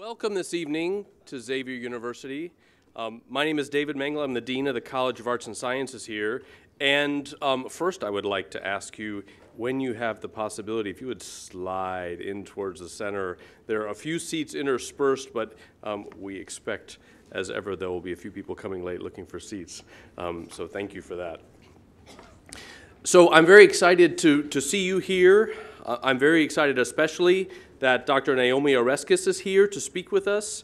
Welcome this evening to Xavier University. My name is David Bengal. I'm the Dean of the College of Arts and Sciences here. And first I would like to ask you, when you have the possibility, if you would slide in towards the center. There are a few seats interspersed, but we expect, as ever, there will be a few people coming late looking for seats. So thank you for that. So I'm very excited to see you here. I'm very excited especially that Dr. Naomi Oreskes is here to speak with us,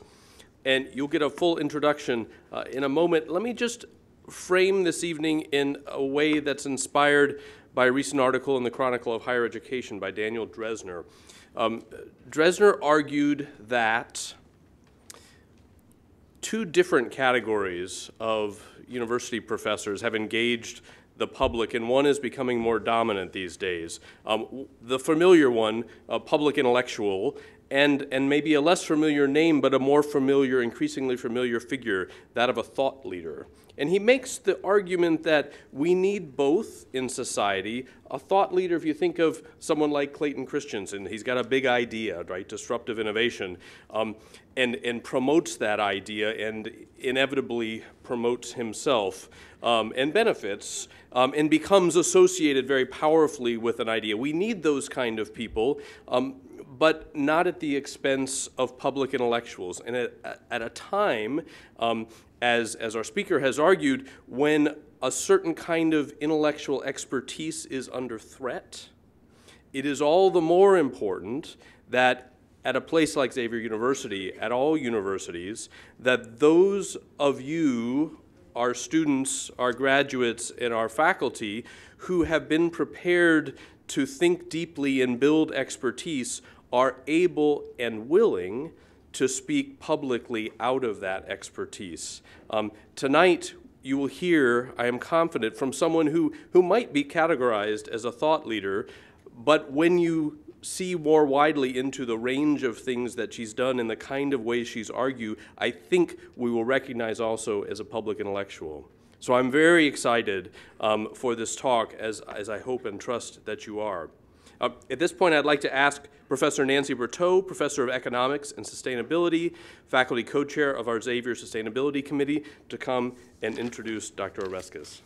and you'll get a full introduction in a moment. Let me just frame this evening in a way that's inspired by a recent article in the Chronicle of Higher Education by Daniel Dresner. Dresner argued that two different categories of university professors have engaged the public, and one is becoming more dominant these days. The familiar one, public intellectual, and maybe a less familiar name, but a more familiar, increasingly familiar figure, that of a thought leader. And he makes the argument that we need both in society. A thought leader, if you think of someone like Clayton Christensen, he's got a big idea, right, disruptive innovation, and promotes that idea and inevitably promotes himself and benefits and becomes associated very powerfully with an idea. We need those kind of people, but not at the expense of public intellectuals. And at a time, as our speaker has argued, when a certain kind of intellectual expertise is under threat, it is all the more important that at a place like Xavier University, at all universities, that those of you, our students, our graduates, and our faculty who have been prepared to think deeply and build expertise are able and willing to speak publicly out of that expertise. Tonight, you will hear, I am confident, from someone who might be categorized as a thought leader, but when you see more widely into the range of things that she's done and the kind of ways she's argued, I think we will recognize also as a public intellectual. So I'm very excited for this talk, as I hope and trust that you are. At this point, I'd like to ask Professor Nancy Berteau, Professor of Economics and Sustainability, Faculty Co-Chair of our Xavier Sustainability Committee, to come and introduce Dr. Oreskes.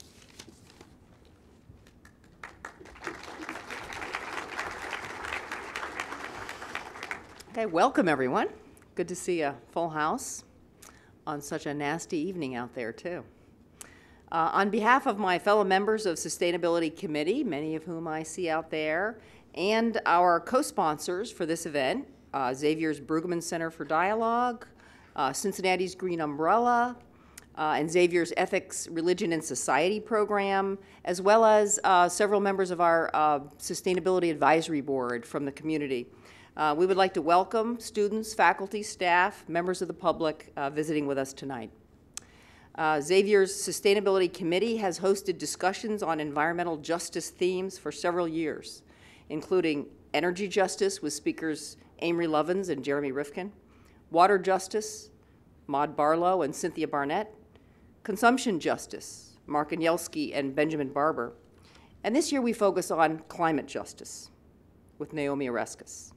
Okay, welcome everyone. Good to see a full house on such a nasty evening out there too. On behalf of my fellow members of Sustainability Committee, many of whom I see out there, and our co-sponsors for this event, Xavier's Brueggemann Center for Dialogue, Cincinnati's Green Umbrella, and Xavier's Ethics, Religion, and Society program, as well as several members of our Sustainability Advisory Board from the community. We would like to welcome students, faculty, staff, members of the public visiting with us tonight. Xavier's Sustainability Committee has hosted discussions on environmental justice themes for several years, including energy justice with speakers Amory Lovins and Jeremy Rifkin, water justice, Maud Barlow and Cynthia Barnett, consumption justice, Mark Anielski and Benjamin Barber, and this year we focus on climate justice with Naomi Oreskes.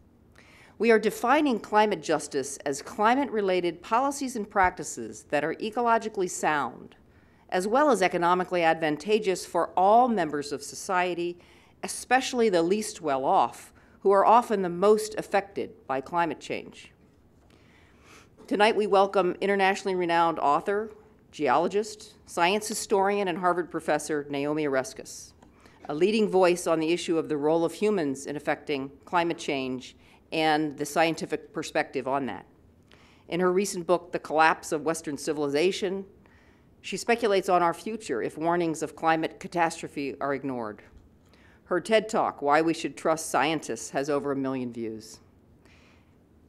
We are defining climate justice as climate-related policies and practices that are ecologically sound, as well as economically advantageous for all members of society, especially the least well-off, who are often the most affected by climate change. Tonight we welcome internationally renowned author, geologist, science historian, and Harvard professor Naomi Oreskes, a leading voice on the issue of the role of humans in affecting climate change and the scientific perspective on that. In her recent book, The Collapse of Western Civilization, she speculates on our future if warnings of climate catastrophe are ignored. Her TED Talk, Why We Should Trust Scientists, has over 1 million views.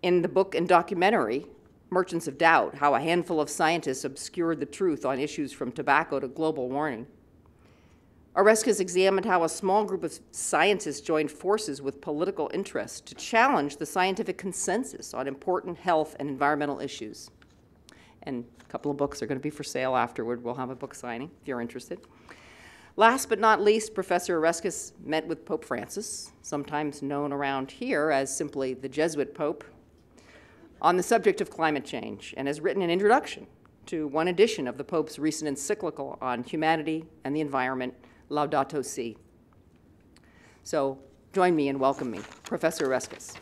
In the book and documentary, Merchants of Doubt, How a Handful of Scientists Obscured the Truth on Issues from Tobacco to Global Warming, Oreskes examined how a small group of scientists joined forces with political interests to challenge the scientific consensus on important health and environmental issues. And a couple of books are going to be for sale afterward. We'll have a book signing if you're interested. Last but not least, Professor Oreskes met with Pope Francis, sometimes known around here as simply the Jesuit Pope, on the subject of climate change and has written an introduction to one edition of the Pope's recent encyclical on humanity and the environment, Laudato Si. So join me and welcome me, Professor Oreskes.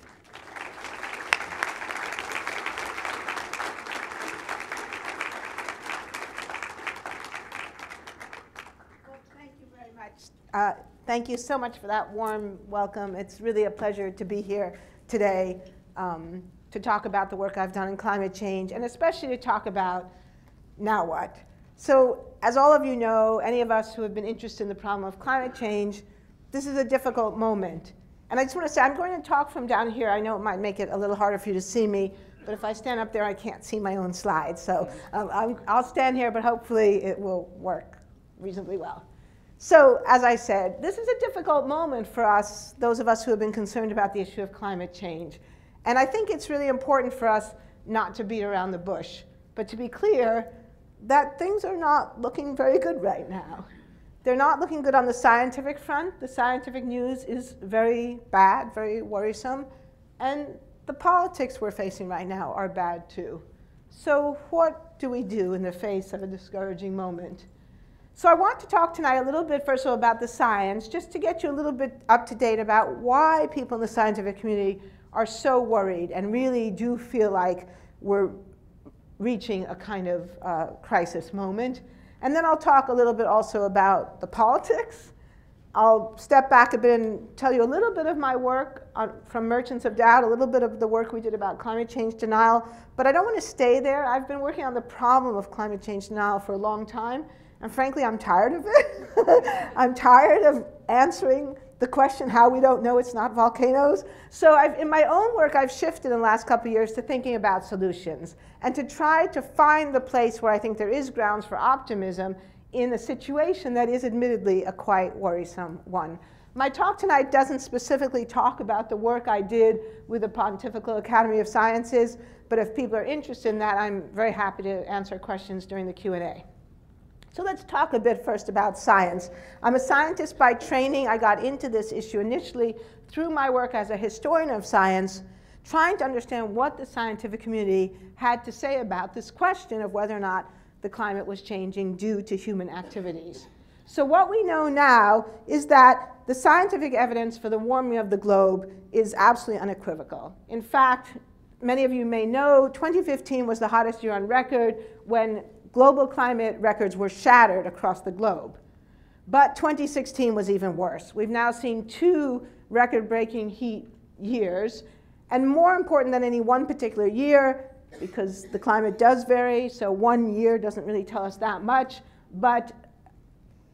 Thank you so much for that warm welcome. It's really a pleasure to be here today to talk about the work I've done in climate change, and especially to talk about now what. So as all of you know, any of us who have been interested in the problem of climate change, this is a difficult moment. And I just want to say, I'm going to talk from down here. I know it might make it a little harder for you to see me, but if I stand up there, I can't see my own slides. So I'll stand here, but hopefully it will work reasonably well. So, as I said, this is a difficult moment for us, those of us who have been concerned about the issue of climate change. And I think it's really important for us not to beat around the bush, but to be clear that things are not looking very good right now. They're not looking good on the scientific front. The scientific news is very bad, very worrisome. And the politics we're facing right now are bad too. So what do we do in the face of a discouraging moment? So I want to talk tonight a little bit, first of all, about the science, just to get you a little bit up to date about why people in the scientific community are so worried and really do feel like we're reaching a kind of crisis moment. And then I'll talk a little bit also about the politics. I'll step back a bit and tell you a little bit of my work from Merchants of Doubt, a little bit of the work we did about climate change denial. But I don't want to stay there. I've been working on the problem of climate change denial for a long time. And frankly, I'm tired of it. I'm tired of answering the question how we don't know it's not volcanoes. So in my own work, I've shifted in the last couple of years to thinking about solutions and to try to find the place where I think there is grounds for optimism in a situation that is admittedly a quite worrisome one. My talk tonight doesn't specifically talk about the work I did with the Pontifical Academy of Sciences, but if people are interested in that, I'm very happy to answer questions during the Q&A. So let's talk a bit first about science. I'm a scientist by training. I got into this issue initially through my work as a historian of science, trying to understand what the scientific community had to say about this question of whether or not the climate was changing due to human activities. So what we know now is that the scientific evidence for the warming of the globe is absolutely unequivocal. In fact, many of you may know 2015 was the hottest year on record when global climate records were shattered across the globe. But 2016 was even worse. We've now seen 2 record-breaking heat years. And more important than any one particular year, because the climate does vary, so one year doesn't really tell us that much, but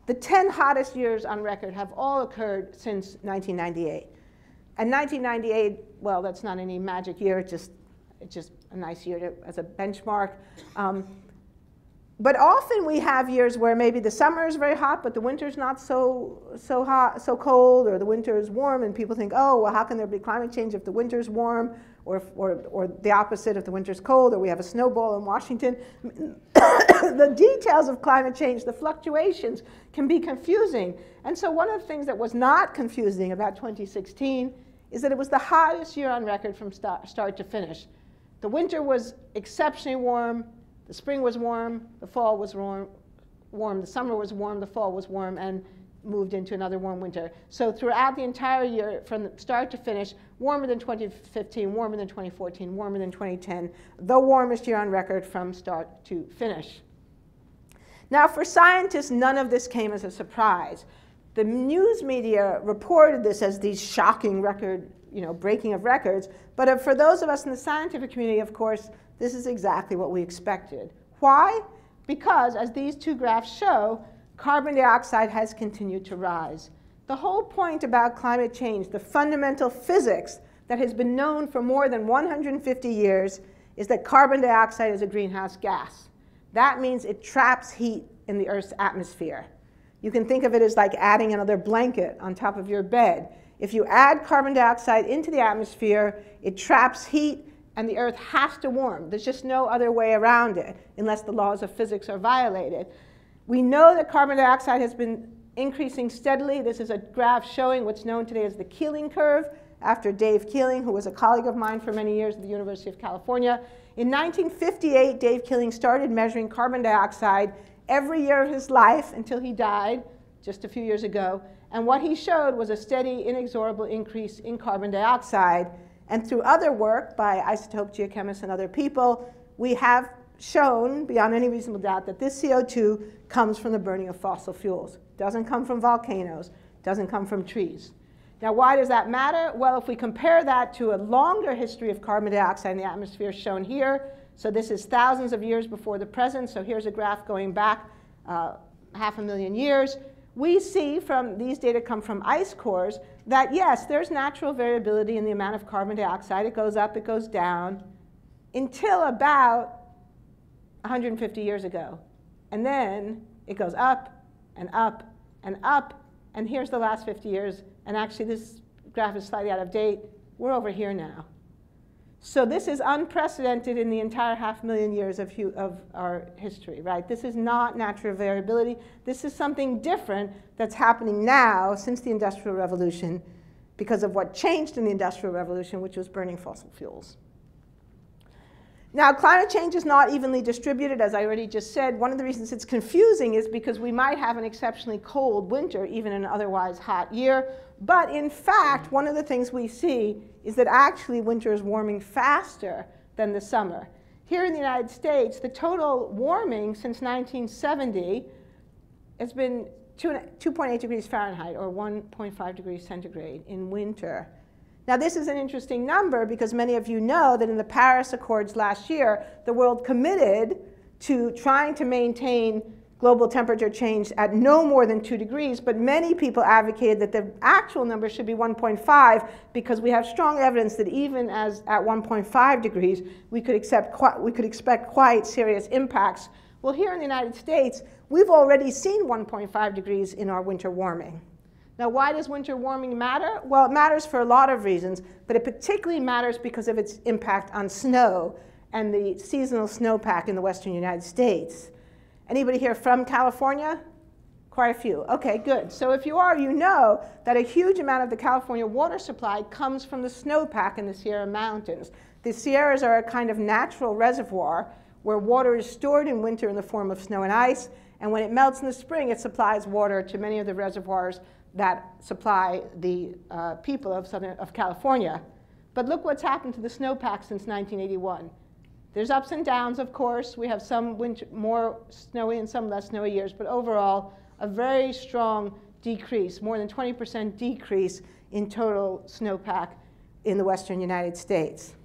the 10 hottest years on record have all occurred since 1998. And 1998, well, that's not any magic year, it's just a nice year as a benchmark. But often we have years where maybe the summer is very hot, but the winter's not so hot, so cold, or the winter is warm, and people think, oh, well, how can there be climate change if the winter's warm, or the opposite if the winter's cold, or we have a snowball in Washington. The details of climate change, the fluctuations, can be confusing. And so one of the things that was not confusing about 2016 is that it was the hottest year on record from start to finish. The winter was exceptionally warm. The spring was warm, the fall was warm, the summer was warm, the fall was warm, and moved into another warm winter. So throughout the entire year, from the start to finish, warmer than 2015, warmer than 2014, warmer than 2010, the warmest year on record from start to finish. Now, for scientists, none of this came as a surprise. The news media reported this as these shocking breaking of records. But for those of us in the scientific community, of course, this is exactly what we expected. Why? Because, as these 2 graphs show, carbon dioxide has continued to rise. The whole point about climate change, the fundamental physics that has been known for more than 150 years, is that carbon dioxide is a greenhouse gas. That means it traps heat in the Earth's atmosphere. You can think of it as like adding another blanket on top of your bed. If you add carbon dioxide into the atmosphere, it traps heat, and the Earth has to warm. There's just no other way around it, unless the laws of physics are violated. We know that carbon dioxide has been increasing steadily. This is a graph showing what's known today as the Keeling Curve. after Dave Keeling, who was a colleague of mine for many years at the University of California. In 1958, Dave Keeling started measuring carbon dioxide every year of his life until he died just a few years ago. And what he showed was a steady, inexorable increase in carbon dioxide. And through other work by isotope geochemists and other people, we have shown beyond any reasonable doubt that this CO2 comes from the burning of fossil fuels. Doesn't come from volcanoes, doesn't come from trees. Now, why does that matter? Well, if we compare that to a longer history of carbon dioxide in the atmosphere shown here, so this is thousands of years before the present, so here's a graph going back 500,000 years, we see from these data come from ice cores that yes, there's natural variability in the amount of carbon dioxide. It goes up, it goes down, until about 150 years ago. And then it goes up and up and up, and here's the last 50 years. And actually, this graph is slightly out of date. We're over here now. So this is unprecedented in the entire 500,000 years of our history, right? This is not natural variability. This is something different that's happening now since the Industrial Revolution because of what changed in the Industrial Revolution, which was burning fossil fuels. Now, climate change is not evenly distributed, as I already just said. One of the reasons it's confusing is because we might have an exceptionally cold winter, even in an otherwise hot year. But in fact, one of the things we see is that actually winter is warming faster than the summer. Here in the United States, the total warming since 1970 has been 2.8 degrees Fahrenheit, or 1.5 degrees centigrade in winter. Now, this is an interesting number because many of you know that in the Paris Accords last year, the world committed to trying to maintain global temperature change at no more than 2 degrees, but many people advocated that the actual number should be 1.5 because we have strong evidence that even as at 1.5 degrees, we could expect quite serious impacts. Well, here in the United States, we've already seen 1.5 degrees in our winter warming. Now, why does winter warming matter? Well, it matters for a lot of reasons, but it particularly matters because of its impact on snow and the seasonal snowpack in the western United States. Anybody here from California? Quite a few. Okay, good. So if you are, you know that a huge amount of the California water supply comes from the snowpack in the Sierra Mountains. The Sierras are a kind of natural reservoir where water is stored in winter in the form of snow and ice, and when it melts in the spring, it supplies water to many of the reservoirs that supply the people of California. But look what's happened to the snowpack since 1981. There's ups and downs, of course. We have some winter, more snowy and some less snowy years, but overall, a very strong decrease, more than 20% decrease in total snowpack in the western United States.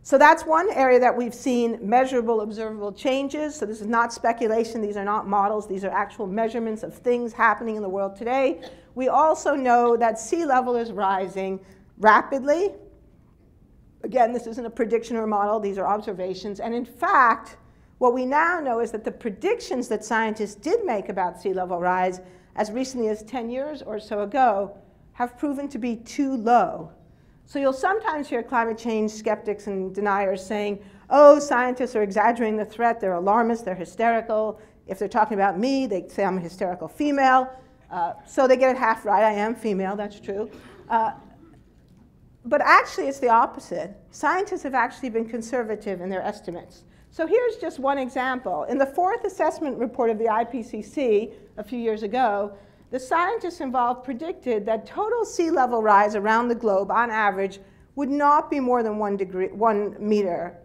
So that's one area that we've seen measurable, observable changes. So this is not speculation. These are not models. These are actual measurements of things happening in the world today. We also know that sea level is rising rapidly. Again, this isn't a prediction or a model. These are observations. And in fact, what we now know is that the predictions that scientists did make about sea level rise as recently as 10 years or so ago have proven to be too low. So you'll sometimes hear climate change skeptics and deniers saying, oh, scientists are exaggerating the threat, they're alarmists, they're hysterical. If they're talking about me, they say I'm a hysterical female. So they get it half right. I am female, that's true. But actually, it's the opposite. Scientists have actually been conservative in their estimates. So here's just one example. In the fourth assessment report of the IPCC a few years ago, the scientists involved predicted that total sea level rise around the globe, on average, would not be more than 1 meter.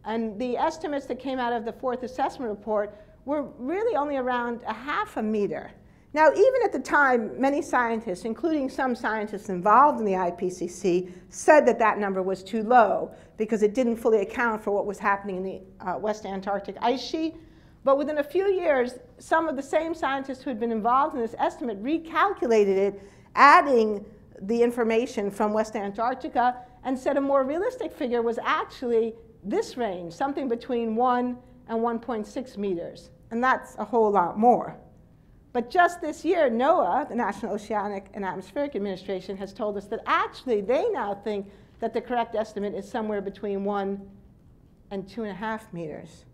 And the estimates that came out of the fourth assessment report were really only around 0.5 meter. Now, even at the time, many scientists, including some scientists involved in the IPCC, said that that number was too low because it didn't fully account for what was happening in the West Antarctic ice sheet. But within a few years, some of the same scientists who had been involved in this estimate recalculated it, adding the information from West Antarctica, and said a more realistic figure was actually this range, something between 1 and 1.6 meters. And that's a whole lot more. But just this year, NOAA, the National Oceanic and Atmospheric Administration, has told us that actually they now think that the correct estimate is somewhere between 1 and 2.5 meters.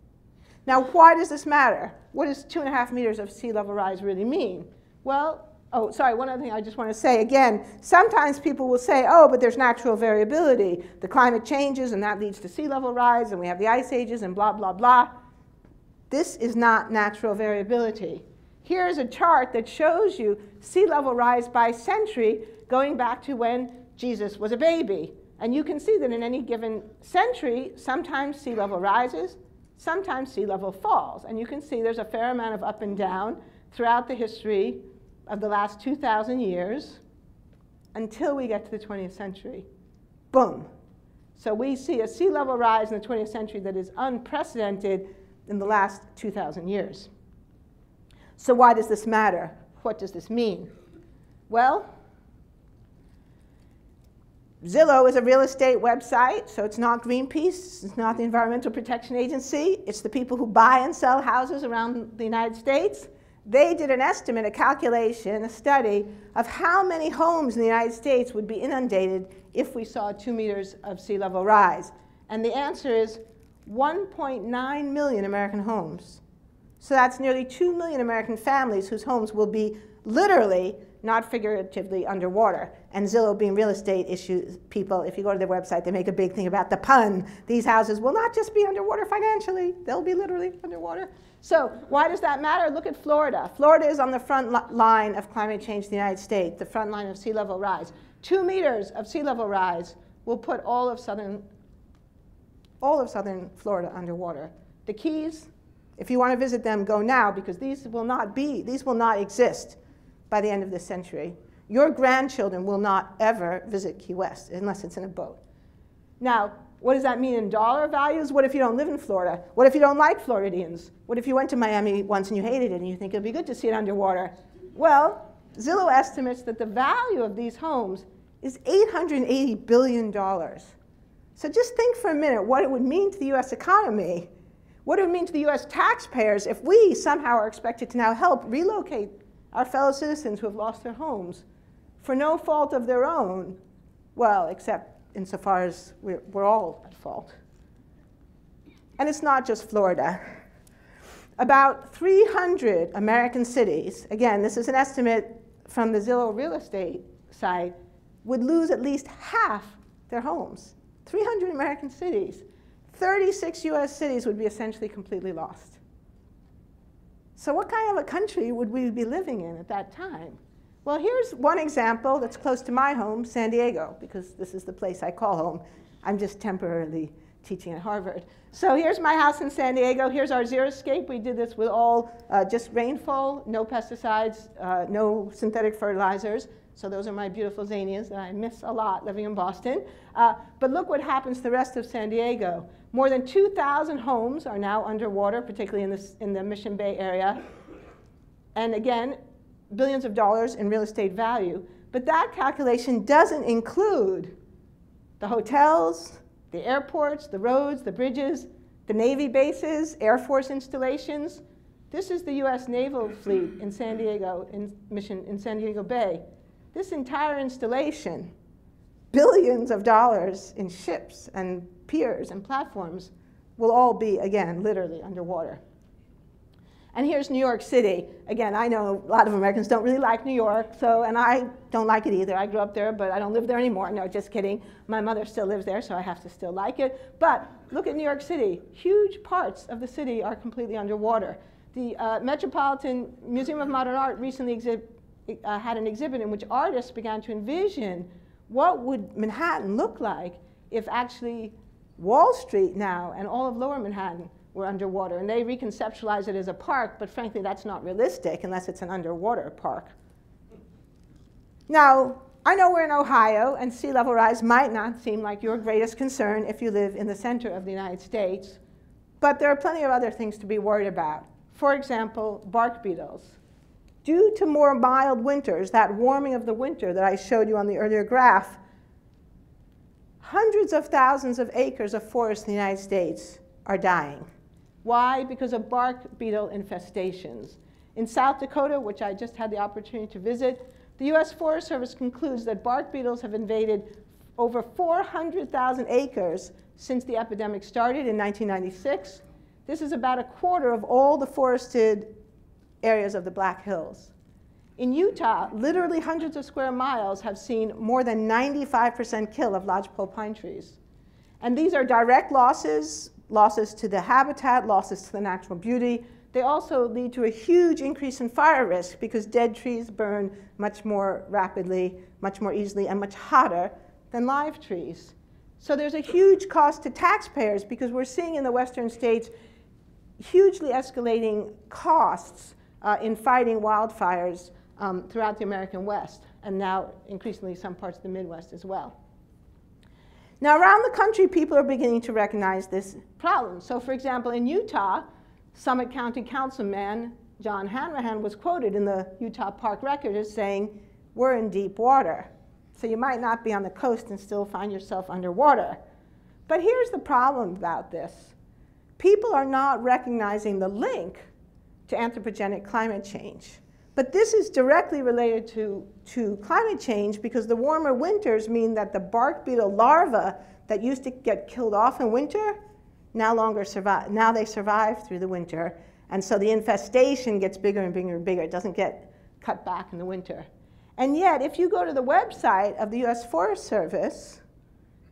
Now, why does this matter? What does 2.5 meters of sea level rise really mean? Well, Oh, sorry, one other thing I just want to say. Again, sometimes people will say, oh, but there's natural variability. The climate changes, and that leads to sea level rise, and we have the ice ages, and blah, blah, blah. This is not natural variability. Here's a chart that shows you sea level rise by century going back to when Jesus was a baby. And you can see that in any given century, sometimes sea level rises, sometimes sea level falls. And you can see there's a fair amount of up and down throughout the history of the last 2,000 years until we get to the 20th century. Boom. So we see a sea level rise in the 20th century that is unprecedented in the last 2,000 years. So why does this matter? What does this mean? Well, Zillow is a real estate website, so it's not Greenpeace, it's not the Environmental Protection Agency, it's the people who buy and sell houses around the United States. They did an estimate, a calculation, a study of how many homes in the United States would be inundated if we saw 2 meters of sea level rise. And the answer is 1.9 million American homes. So that's nearly 2 million American families whose homes will be literally, not figuratively, underwater. And Zillow, being real estate issues people, if you go to their website, they make a big thing about the pun. These houses will not just be underwater financially, they'll be literally underwater. So why does that matter? Look at Florida. Florida is on the front line of climate change in the United States, the front line of sea level rise. 2 meters of sea level rise will put all of southern Florida underwater. The Keys, if you want to visit them, go now, because these will not exist by the end of this century. Your grandchildren will not ever visit Key West unless it's in a boat. Now, what does that mean in dollar values? What if you don't live in Florida? What if you don't like Floridians? What if you went to Miami once and you hated it and you think it'd be good to see it underwater? Well, Zillow estimates that the value of these homes is $880 billion. So just think for a minute what it would mean to the US economy, what it would mean to the US taxpayers if we somehow are expected to now help relocate our fellow citizens who have lost their homes for no fault of their own, well, except insofar as we're all at fault. And it's not just Florida. About 300 American cities, again, this is an estimate from the Zillow real estate site, would lose at least half their homes. 300 American cities. 36 US cities would be essentially completely lost. So what kind of a country would we be living in at that time? Well, here's one example that's close to my home, San Diego, because this is the place I call home. I'm just temporarily teaching at Harvard. So here's my house in San Diego. Here's our xeriscape. We did this with all just rainfall, no pesticides, no synthetic fertilizers. So those are my beautiful zinnias that I miss a lot living in Boston. But look what happens to the rest of San Diego. More than 2,000 homes are now underwater, particularly in the Mission Bay area. And again, billions of dollars in real estate value. But that calculation doesn't include the hotels, the airports, the roads, the bridges, the Navy bases, Air Force installations. This is the US naval fleet in San Diego, in San Diego Bay. This entire installation, billions of dollars in ships and piers and platforms, will all be, again, literally underwater. And here's New York City. Again, I know a lot of Americans don't really like New York, and I don't like it either. I grew up there, but I don't live there anymore. No, just kidding. My mother still lives there, so I have to still like it. But look at New York City. Huge parts of the city are completely underwater. The Metropolitan Museum of Modern Art recently had an exhibit in which artists began to envision what would Manhattan look like if actually Wall Street now and all of Lower Manhattan were underwater. And they reconceptualize it as a park, but frankly, that's not realistic unless it's an underwater park. Now, I know we're in Ohio, and sea level rise might not seem like your greatest concern if you live in the center of the United States, but there are plenty of other things to be worried about. For example, bark beetles. Due to more mild winters, that warming of the winter that I showed you on the earlier graph, hundreds of thousands of acres of forest in the United States are dying. Why? Because of bark beetle infestations. In South Dakota, which I just had the opportunity to visit, the US Forest Service concludes that bark beetles have invaded over 400,000 acres since the epidemic started in 1996. This is about a quarter of all the forested areas of the Black Hills. In Utah, literally hundreds of square miles have seen more than 95% kill of lodgepole pine trees. And these are direct losses, losses to the habitat, losses to the natural beauty. They also lead to a huge increase in fire risk because dead trees burn much more rapidly, much more easily, and much hotter than live trees. So there's a huge cost to taxpayers because we're seeing in the western states hugely escalating costs in fighting wildfires throughout the American West, and now increasingly some parts of the Midwest as well. Now around the country, people are beginning to recognize this problem. So for example, in Utah, Summit County Councilman John Hanrahan was quoted in the Utah Park Record as saying, "We're in deep water." So you might not be on the coast and still find yourself underwater. But here's the problem about this. People are not recognizing the link to anthropogenic climate change. But this is directly related to climate change because the warmer winters mean that the bark beetle larvae that used to get killed off in winter no longer survive. Now they survive through the winter. And so the infestation gets bigger and bigger and bigger. It doesn't get cut back in the winter. And yet, if you go to the website of the US Forest Service,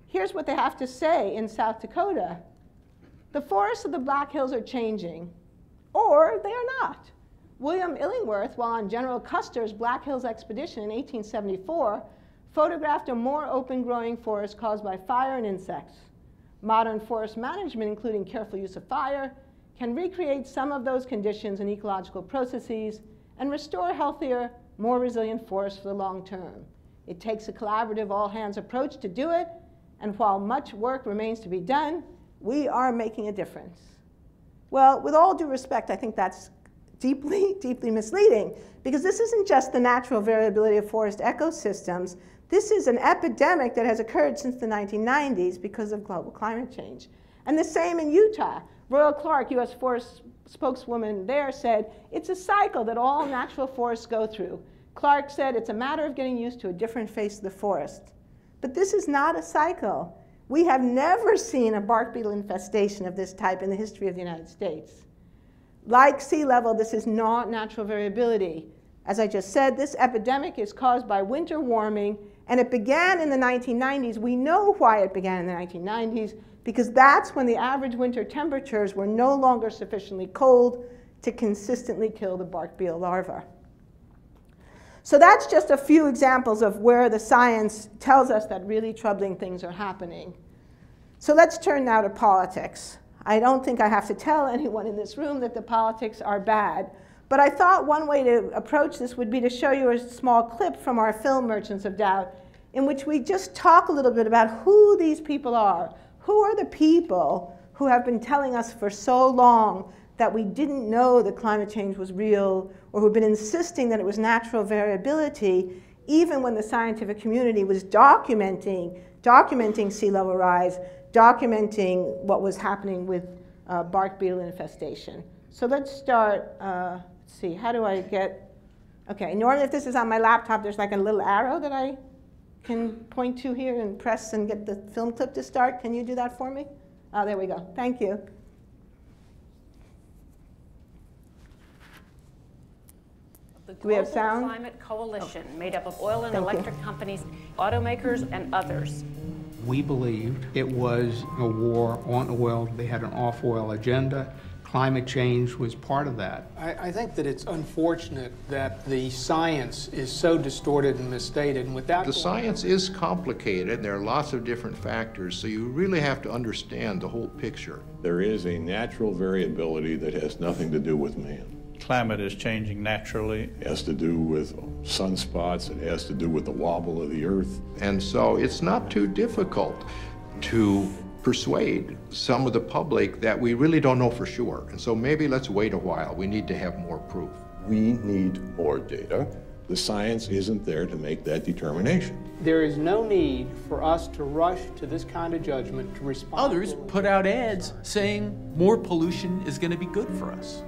here's what they have to say in South Dakota. The forests of the Black Hills are changing, or they are not. William Illingworth, while on General Custer's Black Hills expedition in 1874, photographed a more open-growing forest caused by fire and insects. Modern forest management, including careful use of fire, can recreate some of those conditions and ecological processes and restore healthier, more resilient forests for the long term. It takes a collaborative, all-hands approach to do it, and while much work remains to be done, we are making a difference. Well, with all due respect, I think that's deeply, deeply misleading, because this isn't just the natural variability of forest ecosystems. This is an epidemic that has occurred since the 1990s because of global climate change. And the same in Utah. Royal Clark, US Forest spokeswoman there, said, "It's a cycle that all natural forests go through." Clark said, "It's a matter of getting used to a different face of the forest." But this is not a cycle. We have never seen a bark beetle infestation of this type in the history of the United States. Like sea level, this is not natural variability. As I just said, this epidemic is caused by winter warming, and it began in the 1990s. We know why it began in the 1990s, because that's when the average winter temperatures were no longer sufficiently cold to consistently kill the bark beetle larva. So that's just a few examples of where the science tells us that really troubling things are happening. So let's turn now to politics. I don't think I have to tell anyone in this room that the politics are bad, but I thought one way to approach this would be to show you a small clip from our film Merchants of Doubt, in which we just talk a little bit about who these people are. Who are the people who have been telling us for so long that we didn't know that climate change was real, or who have been insisting that it was natural variability, even when the scientific community was documenting sea level rise, documenting what was happening with bark beetle infestation. So let's start, let's see, how do I get, okay, normally if this is on my laptop, there's like a little arrow that I can point to here and press and get the film clip to start. Can you do that for me? Oh, there we go. Thank you. The Do we have Global sound? Climate Coalition, made up of oil and electric companies, automakers, and others. We believed it was a war on oil. They had an off-oil agenda. Climate change was part of that. I think that it's unfortunate that the science is so distorted and misstated, and without the science is complicated. There are lots of different factors, so you really have to understand the whole picture. There is a natural variability that has nothing to do with man. Climate is changing naturally. It has to do with sunspots. It has to do with the wobble of the earth. And so it's not too difficult to persuade some of the public that we really don't know for sure. And so maybe let's wait a while. We need to have more proof. We need more data. The science isn't there to make that determination. There is no need for us to rush to this kind of judgment to respond. Others put out ads saying more pollution is going to be good for us.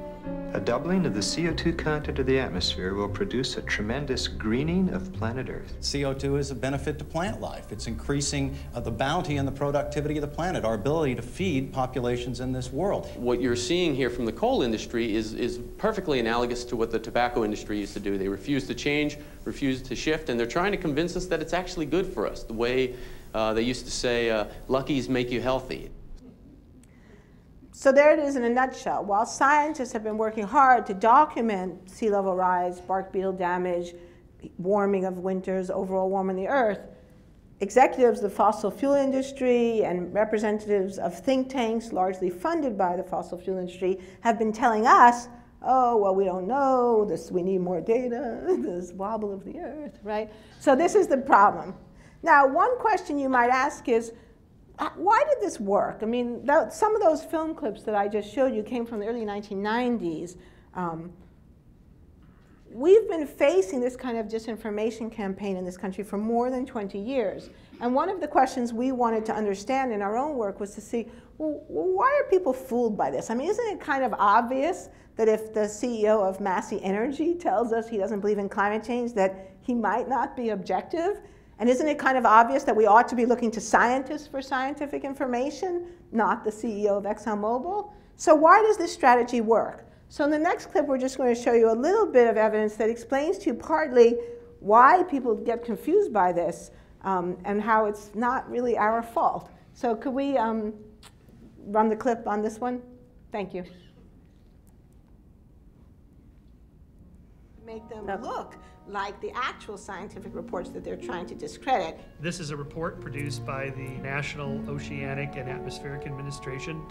A doubling of the CO2 content of the atmosphere will produce a tremendous greening of planet Earth. CO2 is a benefit to plant life. It's increasing the bounty and the productivity of the planet, our ability to feed populations in this world. What you're seeing here from the coal industry is perfectly analogous to what the tobacco industry used to do. They refuse to change, refuse to shift, and they're trying to convince us that it's actually good for us, the way they used to say, luckies make you healthy. So there it is in a nutshell. While scientists have been working hard to document sea level rise, bark beetle damage, warming of winters, overall warming of the Earth, executives of the fossil fuel industry and representatives of think tanks largely funded by the fossil fuel industry have been telling us, oh, well, we don't know, we need more data, this wobble of the Earth, right? So this is the problem. Now, one question you might ask is, why did this work? I mean, some of those film clips that I just showed you came from the early 1990s. We've been facing this kind of disinformation campaign in this country for more than 20 years. And one of the questions we wanted to understand in our own work was to see, well, why are people fooled by this? I mean, isn't it kind of obvious that if the CEO of Massey Energy tells us he doesn't believe in climate change, that he might not be objective? And isn't it kind of obvious that we ought to be looking to scientists for scientific information, not the CEO of ExxonMobil? So why does this strategy work? So in the next clip, we're just going to show you a little bit of evidence that explains to you partly why people get confused by this and how it's not really our fault. So could we run the clip on this one? Thank you. Make them look like the actual scientific reports that they're trying to discredit. This is a report produced by the National Oceanic and Atmospheric Administration.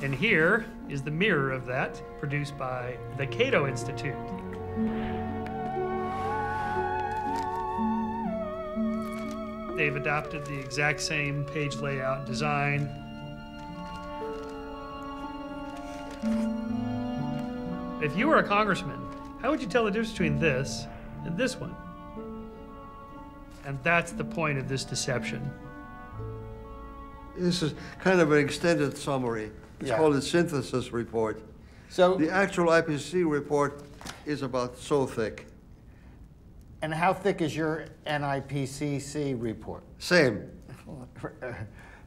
And here is the mirror of that, produced by the Cato Institute. They've adopted the exact same page layout and design. If you were a congressman, how would you tell the difference between this and this one? And that's the point of this deception. This is kind of an extended summary. It's called a synthesis report. So the actual IPCC report is about so thick. And how thick is your NIPCC report? Same.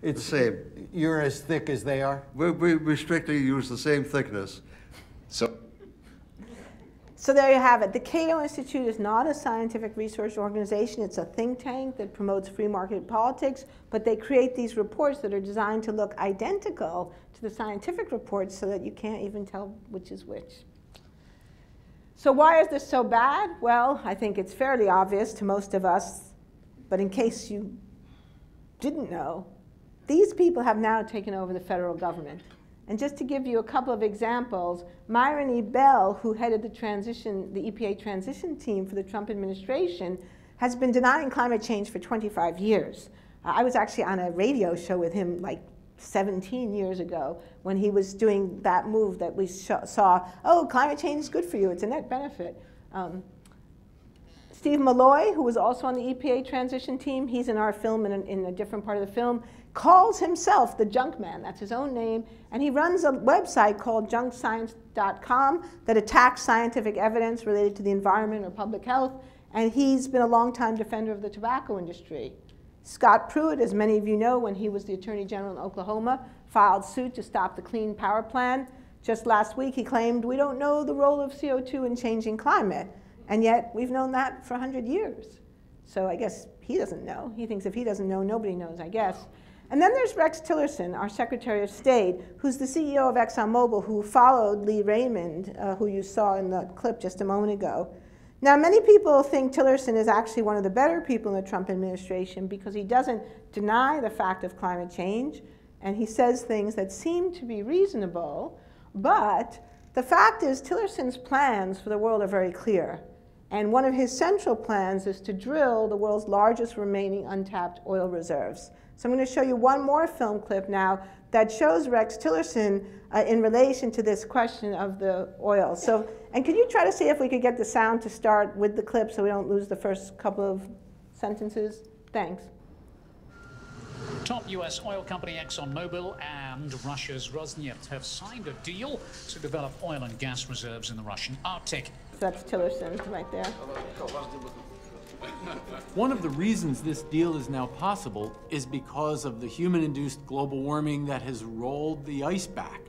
It's the same. You're as thick as they are? We strictly use the same thickness. So there you have it. The Cato Institute is not a scientific research organization. It's a think tank that promotes free market politics, but they create these reports that are designed to look identical to the scientific reports so that you can't even tell which is which. So why is this so bad? Well, I think it's fairly obvious to most of us, but in case you didn't know, these people have now taken over the federal government. And just to give you a couple of examples, Myron E. Bell, who headed the EPA transition team for the Trump administration, has been denying climate change for 25 years. I was actually on a radio show with him like 17 years ago when he was doing that move that we saw, oh, climate change is good for you, it's a net benefit. Steve Malloy, who was also on the EPA transition team, he's in our film in a different part of the film, calls himself the junk man, that's his own name, and he runs a website called junkscience.com that attacks scientific evidence related to the environment or public health, and he's been a longtime defender of the tobacco industry. Scott Pruett, as many of you know, when he was the Attorney General in Oklahoma, filed suit to stop the Clean Power Plan. Just last week he claimed, we don't know the role of CO2 in changing climate, and yet we've known that for 100 years. So I guess he doesn't know. He thinks if he doesn't know, nobody knows, I guess. And then there's Rex Tillerson, our Secretary of State, who's the CEO of ExxonMobil, who followed Lee Raymond, who you saw in the clip just a moment ago. Now, many people think Tillerson is actually one of the better people in the Trump administration because he doesn't deny the fact of climate change, and he says things that seem to be reasonable, but the fact is Tillerson's plans for the world are very clear. And one of his central plans is to drill the world's largest remaining untapped oil reserves. So I'm going to show you one more film clip now that shows Rex Tillerson in relation to this question of the oil. So, and could you try to see if we could get the sound to start with the clip so we don't lose the first couple of sentences? Thanks. Top US oil company ExxonMobil and Russia's Rosneft have signed a deal to develop oil and gas reserves in the Russian Arctic. So that's Tillerson right there. One of the reasons this deal is now possible is because of the human-induced global warming that has rolled the ice back.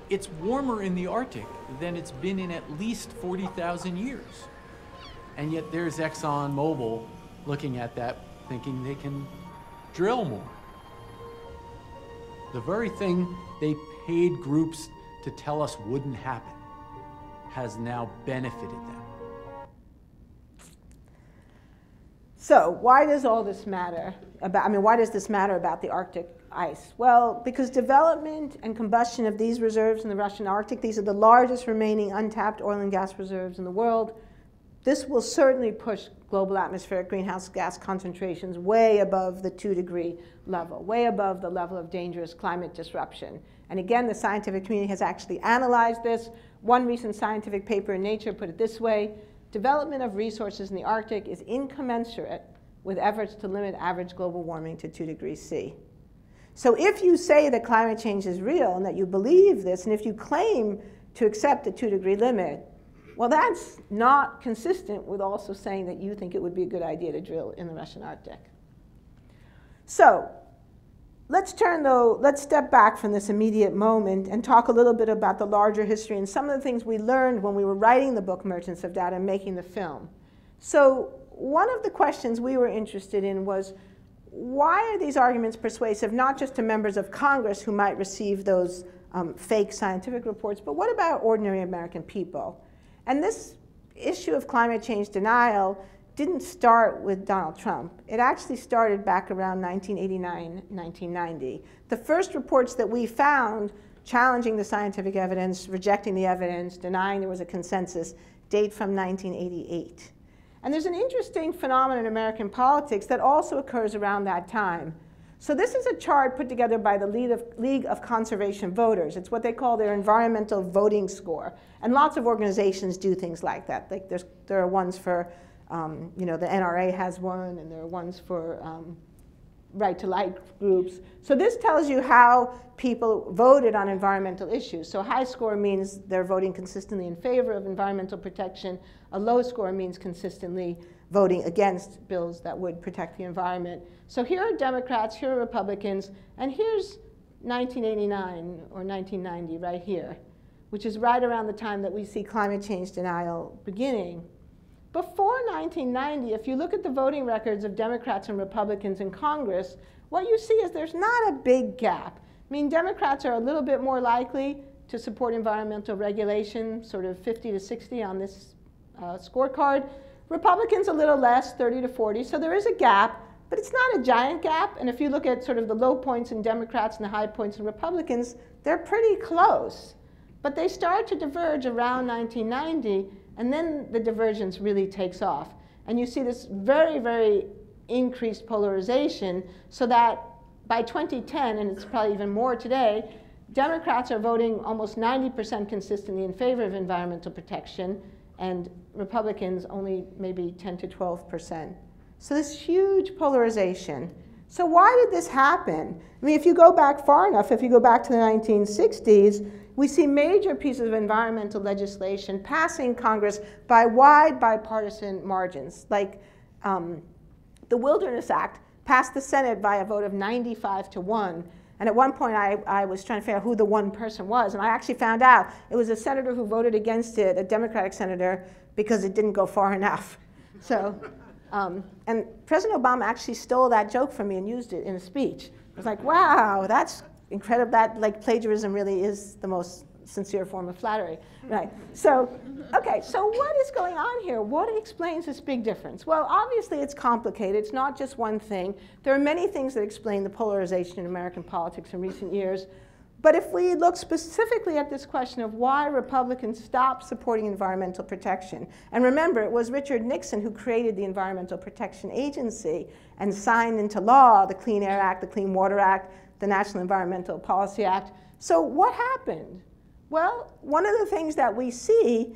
It's warmer in the Arctic than it's been in at least 40,000 years. And yet there's ExxonMobil looking at that, thinking they can drill more. The very thing they paid groups to tell us wouldn't happen has now benefited them. So why does all this matter about, why does this matter about the Arctic ice? Well, because development and combustion of these reserves in the Russian Arctic, these are the largest remaining untapped oil and gas reserves in the world. This will certainly push global atmospheric greenhouse gas concentrations way above the 2-degree level, way above the level of dangerous climate disruption. And again, the scientific community has actually analyzed this. One recent scientific paper in Nature put it this way: development of resources in the Arctic is incommensurate with efforts to limit average global warming to 2 degrees C. So if you say that climate change is real and that you believe this, and if you claim to accept the 2-degree limit, well, that's not consistent with also saying that you think it would be a good idea to drill in the Russian Arctic. So let's step back from this immediate moment and talk a little bit about the larger history and some of the things we learned when we were writing the book Merchants of Data and making the film. So one of the questions we were interested in was, why are these arguments persuasive not just to members of Congress who might receive those fake scientific reports, but what about ordinary American people? And this issue of climate change denial didn't start with Donald Trump. It actually started back around 1989, 1990. The first reports that we found challenging the scientific evidence, rejecting the evidence, denying there was a consensus, date from 1988. And there's an interesting phenomenon in American politics that also occurs around that time. So this is a chart put together by the League of Conservation Voters. It's what they call their environmental voting score. And lots of organizations do things like that. Like there are ones for, the NRA has one, and there are ones for right-to-life groups. So this tells you how people voted on environmental issues. So a high score means they're voting consistently in favor of environmental protection. A low score means consistently voting against bills that would protect the environment. So here are Democrats, here are Republicans, and here's 1989 or 1990 right here, which is right around the time that we see climate change denial beginning. Before 1990, if you look at the voting records of Democrats and Republicans in Congress, what you see is there's not a big gap. I mean, Democrats are a little bit more likely to support environmental regulation, sort of 50 to 60 on this scorecard. Republicans a little less, 30 to 40, so there is a gap, but it's not a giant gap. And if you look at sort of the low points in Democrats and the high points in Republicans, they're pretty close. But they start to diverge around 1990, and then the divergence really takes off. And you see this very, very increased polarization, so that by 2010, and it's probably even more today, Democrats are voting almost 90% consistently in favor of environmental protection, and Republicans only maybe 10 to 12%. So this huge polarization. So why did this happen? I mean, if you go back far enough, if you go back to the 1960s, we see major pieces of environmental legislation passing Congress by wide bipartisan margins. Like the Wilderness Act passed the Senate by a vote of 95 to 1. And at one point, I was trying to figure out who the one person was. And I actually found out it was a senator who voted against it, a Democratic senator, because it didn't go far enough. So, and President Obama actually stole that joke from me and used it in a speech. I was like, wow, that's incredible. That, like, plagiarism really is the most sincere form of flattery. Right. So, okay, so what is going on here? What explains this big difference? Well, obviously it's complicated. It's not just one thing. There are many things that explain the polarization in American politics in recent years. But if we look specifically at this question of why Republicans stopped supporting environmental protection, and remember, it was Richard Nixon who created the Environmental Protection Agency and signed into law the Clean Air Act, the Clean Water Act, the National Environmental Policy Act. So what happened? Well, one of the things that we see,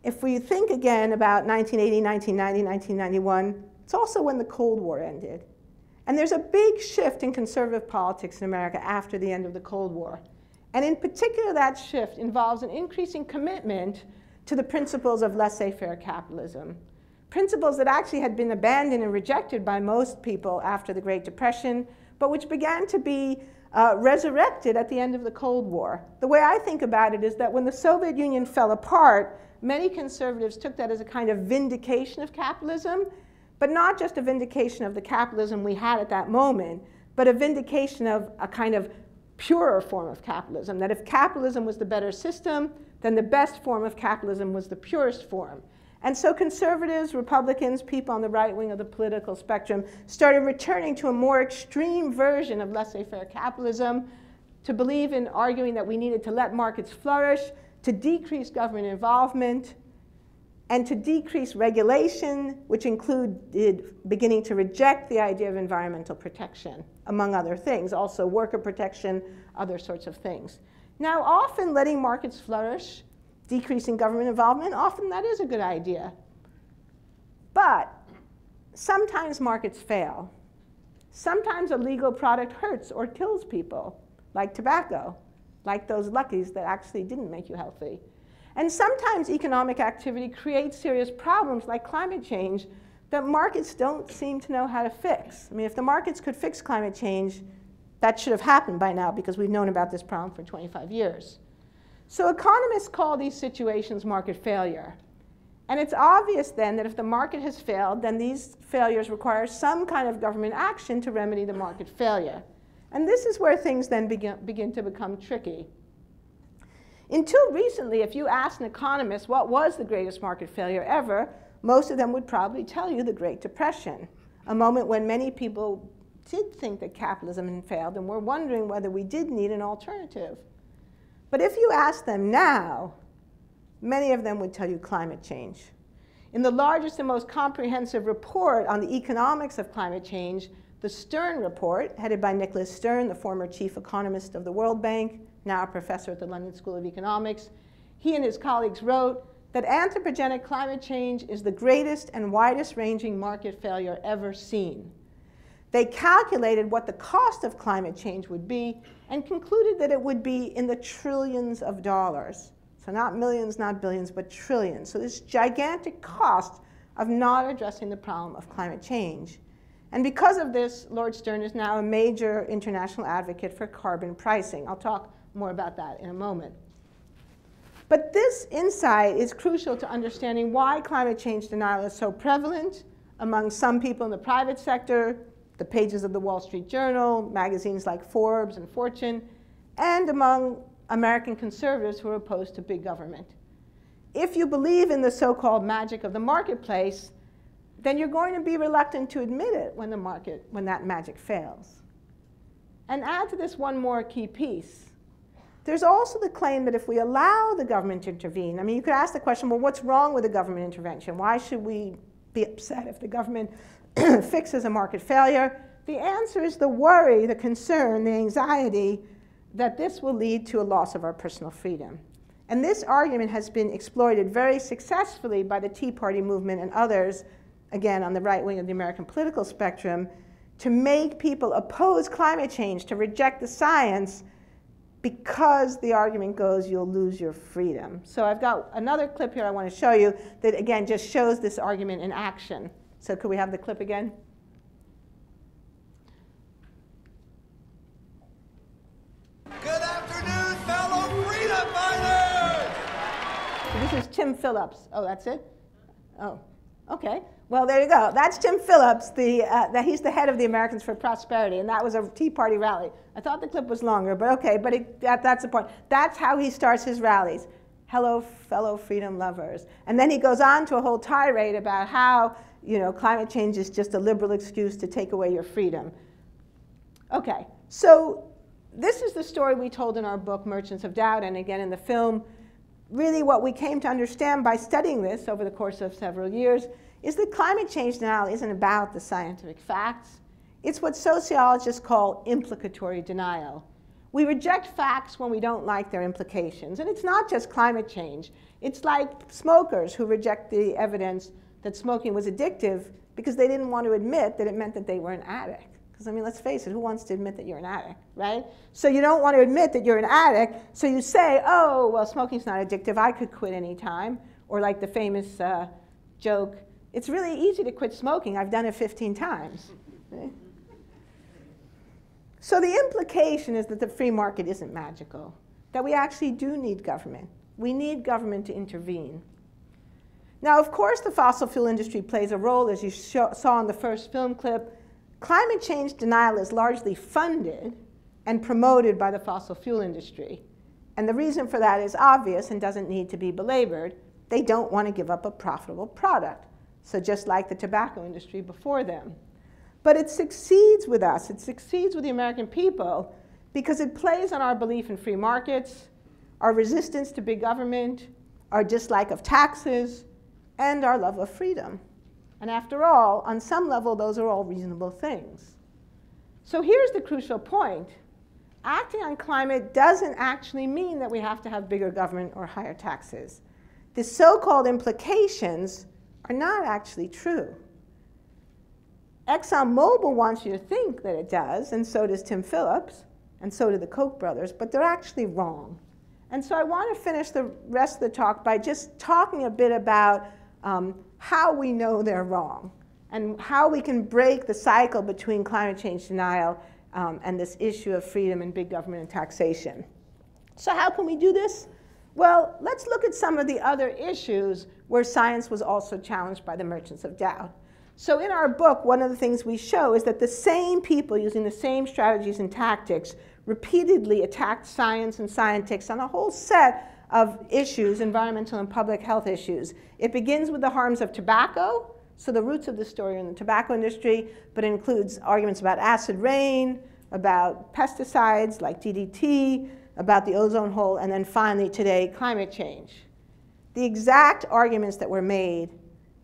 if we think again about 1980, 1990, 1991, it's also when the Cold War ended. And there's a big shift in conservative politics in America after the end of the Cold War. And in particular, that shift involves an increasing commitment to the principles of laissez-faire capitalism, principles that actually had been abandoned and rejected by most people after the Great Depression, but which began to be resurrected at the end of the Cold War. The way I think about it is that when the Soviet Union fell apart, many conservatives took that as a kind of vindication of capitalism, but not just a vindication of the capitalism we had at that moment, but a vindication of a kind of purer form of capitalism, that if capitalism was the better system, then the best form of capitalism was the purest form. And so conservatives, Republicans, people on the right wing of the political spectrum started returning to a more extreme version of laissez-faire capitalism, to believe in arguing that we needed to let markets flourish, to decrease government involvement, and to decrease regulation, which included beginning to reject the idea of environmental protection, among other things, also worker protection, other sorts of things. Now, often letting markets flourish, decreasing government involvement, often that is a good idea. But sometimes markets fail. Sometimes a legal product hurts or kills people, like tobacco, like those Luckies that actually didn't make you healthy. And sometimes economic activity creates serious problems like climate change that markets don't seem to know how to fix. I mean, if the markets could fix climate change, that should have happened by now because we've known about this problem for 25 years. So economists call these situations market failure. And it's obvious then that if the market has failed, then these failures require some kind of government action to remedy the market failure. And this is where things then begin to become tricky. Until recently, if you asked an economist what was the greatest market failure ever, most of them would probably tell you the Great Depression, a moment when many people did think that capitalism had failed and were wondering whether we did need an alternative. But if you ask them now, many of them would tell you climate change. In the largest and most comprehensive report on the economics of climate change, the Stern Report, headed by Nicholas Stern, the former chief economist of the World Bank, now a professor at the London School of Economics, he and his colleagues wrote that anthropogenic climate change is the greatest and widest-ranging market failure ever seen. They calculated what the cost of climate change would be and concluded that it would be in the trillions of dollars. So not millions, not billions, but trillions. So this gigantic cost of not addressing the problem of climate change. And because of this, Lord Stern is now a major international advocate for carbon pricing. I'll talk more about that in a moment. But this insight is crucial to understanding why climate change denial is so prevalent among some people in the private sector, the pages of the Wall Street Journal, magazines like Forbes and Fortune, and among American conservatives who are opposed to big government. If you believe in the so-called magic of the marketplace, then you're going to be reluctant to admit it when that magic fails. And add to this one more key piece. There's also the claim that if we allow the government to intervene, I mean, you could ask the question, well, what's wrong with the government intervention? Why should we be upset if the government fixes a market failure? The answer is the worry, the concern, the anxiety that this will lead to a loss of our personal freedom. And this argument has been exploited very successfully by the Tea Party movement and others, again, on the right wing of the American political spectrum, to make people oppose climate change, to reject the science, because the argument goes, you'll lose your freedom. So I've got another clip here I want to show you that, again, just shows this argument in action. So could we have the clip again? Good afternoon, fellow freedom fighters! So this is Tim Phillips. Oh, that's it? Oh, okay. Well, there you go. That's Tim Phillips. He's the head of the Americans for Prosperity, and that was a Tea Party rally. I thought the clip was longer, but okay, but that's the point. That's how he starts his rallies. Hello, fellow freedom lovers. And then he goes on to a whole tirade about how, climate change is just a liberal excuse to take away your freedom. Okay, so this is the story we told in our book, Merchants of Doubt, and again in the film. Really what we came to understand by studying this over the course of several years is that climate change denial isn't about the scientific facts. It's what sociologists call implicatory denial. We reject facts when we don't like their implications. And it's not just climate change. It's like smokers who reject the evidence that smoking was addictive because they didn't want to admit that it meant that they were an addict. Because, I mean, let's face it, who wants to admit that you're an addict, right? So you don't want to admit that you're an addict, so you say, oh, well, smoking's not addictive, I could quit any time. Or like the famous joke, it's really easy to quit smoking, I've done it 15 times. Right? So the implication is that the free market isn't magical, that we actually do need government. We need government to intervene. Now, of course, the fossil fuel industry plays a role, as you saw in the first film clip. Climate change denial is largely funded and promoted by the fossil fuel industry. And the reason for that is obvious and doesn't need to be belabored. They don't want to give up a profitable product. So just like the tobacco industry before them. But it succeeds with us. It succeeds with the American people because it plays on our belief in free markets, our resistance to big government, our dislike of taxes, and our love of freedom. And after all, on some level, those are all reasonable things. So here's the crucial point. Acting on climate doesn't actually mean that we have to have bigger government or higher taxes. The so-called implications are not actually true. ExxonMobil wants you to think that it does, and so does Tim Phillips, and so do the Koch brothers, but they're actually wrong. And so I want to finish the rest of the talk by just talking a bit about how we know they're wrong and how we can break the cycle between climate change denial and this issue of freedom and big government and taxation. So how can we do this? Well, let's look at some of the other issues where science was also challenged by the merchants of doubt. So in our book, one of the things we show is that the same people using the same strategies and tactics repeatedly attacked science and scientists on a whole set of issues, environmental and public health issues. It begins with the harms of tobacco. So the roots of the story are in the tobacco industry, but it includes arguments about acid rain, about pesticides like DDT, about the ozone hole, and then finally today, climate change. The exact arguments that were made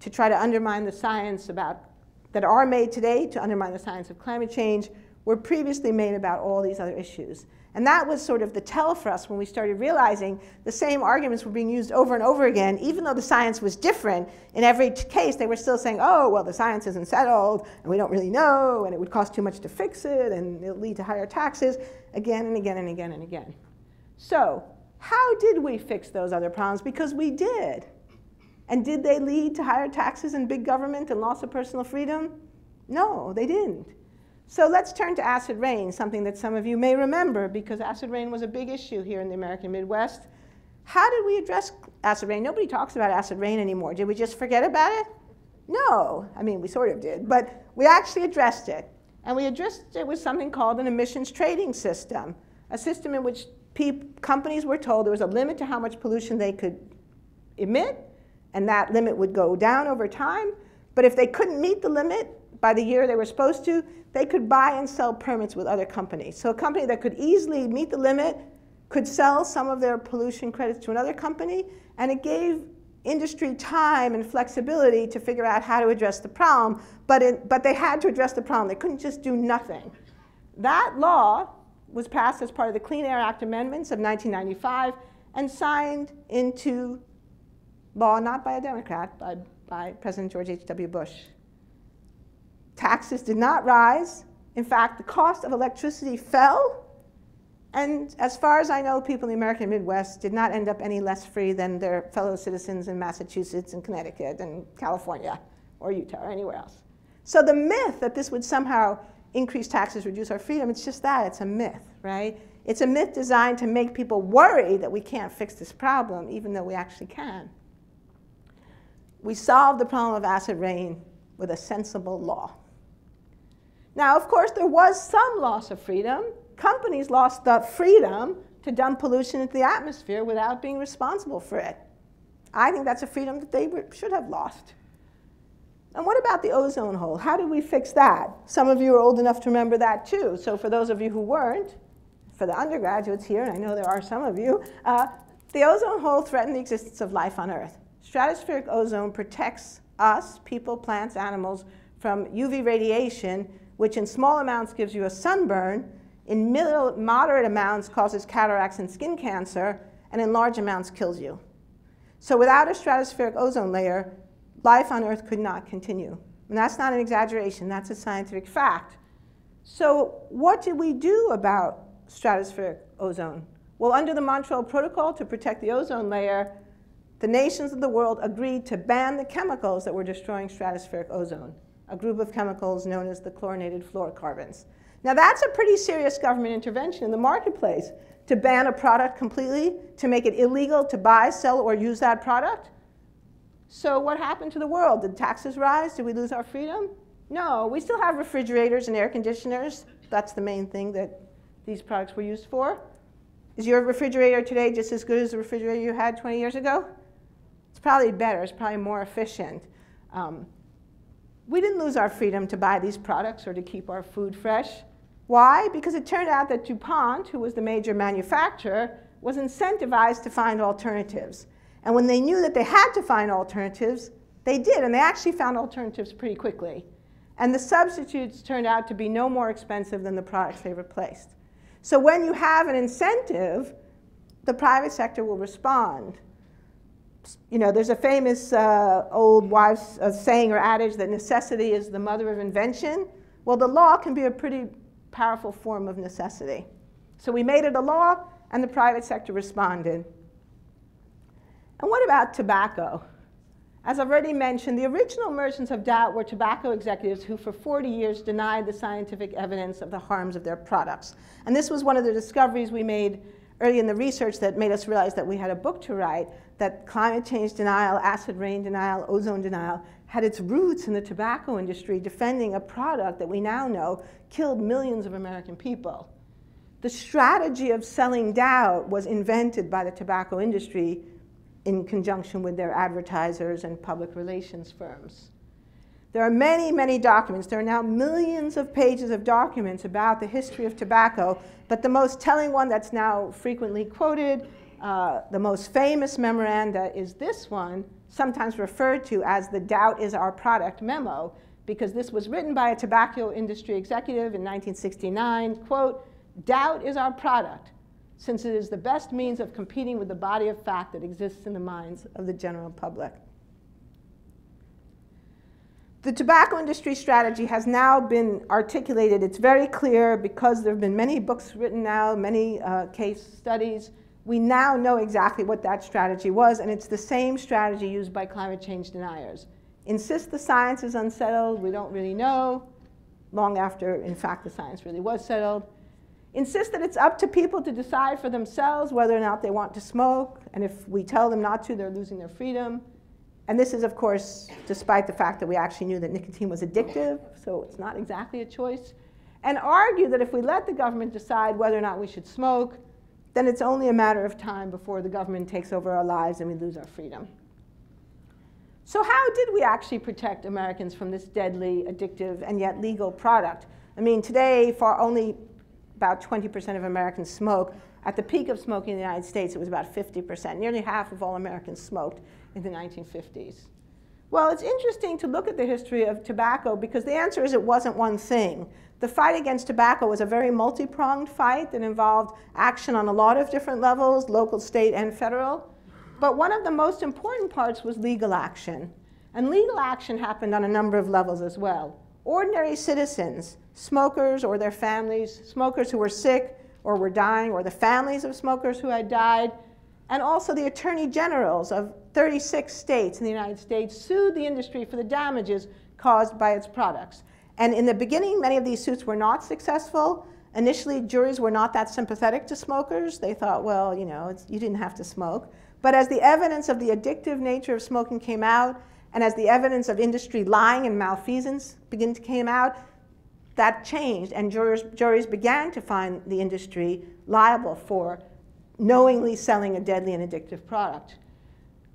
to try to undermine the science that are made today to undermine the science of climate change were previously made about all these other issues. And that was sort of the tell for us when we started realizing the same arguments were being used over and over again. Even though the science was different, in every case they were still saying, oh, well, the science isn't settled, and we don't really know, and it would cost too much to fix it, and it'll lead to higher taxes, again and again and again and again. So how did we fix those other problems? Because we did. And did they lead to higher taxes and big government and loss of personal freedom? No, they didn't. So let's turn to acid rain, something that some of you may remember because acid rain was a big issue here in the American Midwest. How did we address acid rain? Nobody talks about acid rain anymore. Did we just forget about it? No. I mean, we sort of did, but we actually addressed it. And we addressed it with something called an emissions trading system, a system in which companies were told there was a limit to how much pollution they could emit, and that limit would go down over time. But if they couldn't meet the limit by the year they were supposed to, they could buy and sell permits with other companies. So a company that could easily meet the limit could sell some of their pollution credits to another company, and it gave industry time and flexibility to figure out how to address the problem, but they had to address the problem. They couldn't just do nothing. That law was passed as part of the Clean Air Act amendments of 1995 and signed into law not by a Democrat, by President George H.W. Bush. Taxes did not rise. In fact, the cost of electricity fell. And as far as I know, people in the American Midwest did not end up any less free than their fellow citizens in Massachusetts and Connecticut and California or Utah or anywhere else. So the myth that this would somehow increase taxes, reduce our freedom, it's just that, it's a myth, right? It's a myth designed to make people worry that we can't fix this problem, even though we actually can. We solved the problem of acid rain with a sensible law. Now, of course, there was some loss of freedom. Companies lost the freedom to dump pollution into the atmosphere without being responsible for it. I think that's a freedom that they should have lost. And what about the ozone hole? How did we fix that? Some of you are old enough to remember that too. So for those of you who weren't, for the undergraduates here, and I know there are some of you, the ozone hole threatened the existence of life on Earth. Stratospheric ozone protects us, people, plants, animals, from UV radiation, which in small amounts gives you a sunburn, in moderate amounts causes cataracts and skin cancer, and in large amounts kills you. So without a stratospheric ozone layer, life on Earth could not continue. And that's not an exaggeration, that's a scientific fact. So what did we do about stratospheric ozone? Well, under the Montreal Protocol to protect the ozone layer, the nations of the world agreed to ban the chemicals that were destroying stratospheric ozone, a group of chemicals known as the chlorinated fluorocarbons. Now that's a pretty serious government intervention in the marketplace, to ban a product completely, to make it illegal to buy, sell, or use that product. So what happened to the world? Did taxes rise? Did we lose our freedom? No, we still have refrigerators and air conditioners. That's the main thing that these products were used for. Is your refrigerator today just as good as the refrigerator you had 20 years ago? It's probably better. It's probably more efficient. We didn't lose our freedom to buy these products or to keep our food fresh. Why? Because it turned out that DuPont, who was the major manufacturer, was incentivized to find alternatives. And when they knew that they had to find alternatives, they did, and they actually found alternatives pretty quickly. And the substitutes turned out to be no more expensive than the products they replaced. So when you have an incentive, the private sector will respond. You know, there's a famous old wives' saying or adage that necessity is the mother of invention. Well, the law can be a pretty powerful form of necessity. So we made it a law, and the private sector responded. And what about tobacco? As I've already mentioned, the original merchants of doubt were tobacco executives who for 40 years denied the scientific evidence of the harms of their products. And this was one of the discoveries we made early in the research that made us realize that we had a book to write, that climate change denial, acid rain denial, ozone denial had its roots in the tobacco industry defending a product that we now know killed millions of American people. The strategy of selling doubt was invented by the tobacco industry in conjunction with their advertisers and public relations firms. There are many, many documents. There are now millions of pages of documents about the history of tobacco, but the most telling one that's now frequently quoted, the most famous memoranda is this one, sometimes referred to as the Doubt is Our Product memo, because this was written by a tobacco industry executive in 1969, quote, "Doubt is our product, since it is the best means of competing with the body of fact that exists in the minds of the general public." The tobacco industry strategy has now been articulated. It's very clear because there have been many books written now, many case studies. We now know exactly what that strategy was, and it's the same strategy used by climate change deniers. Insist the science is unsettled, we don't really know, long after, in fact, the science really was settled. Insist that it's up to people to decide for themselves whether or not they want to smoke, and if we tell them not to, they're losing their freedom. And this is, of course, despite the fact that we actually knew that nicotine was addictive, so it's not exactly a choice. And argue that if we let the government decide whether or not we should smoke, then it's only a matter of time before the government takes over our lives and we lose our freedom. So how did we actually protect Americans from this deadly, addictive, and yet legal product? I mean, today, for only about 20% of Americans smoke. At the peak of smoking in the United States, it was about 50%. Nearly half of all Americans smoked in the 1950s. Well, it's interesting to look at the history of tobacco because the answer is it wasn't one thing. The fight against tobacco was a very multi-pronged fight that involved action on a lot of different levels, local, state, and federal. But one of the most important parts was legal action. And legal action happened on a number of levels as well. Ordinary citizens, smokers or their families, smokers who were sick or were dying, or the families of smokers who had died, and also the attorney generals of 36 states in the United States sued the industry for the damages caused by its products. And in the beginning, many of these suits were not successful. Initially, juries were not that sympathetic to smokers. They thought, well, you know, you didn't have to smoke. But as the evidence of the addictive nature of smoking came out, and as the evidence of industry lying and malfeasance came out, that changed, and juries began to find the industry liable for knowingly selling a deadly and addictive product.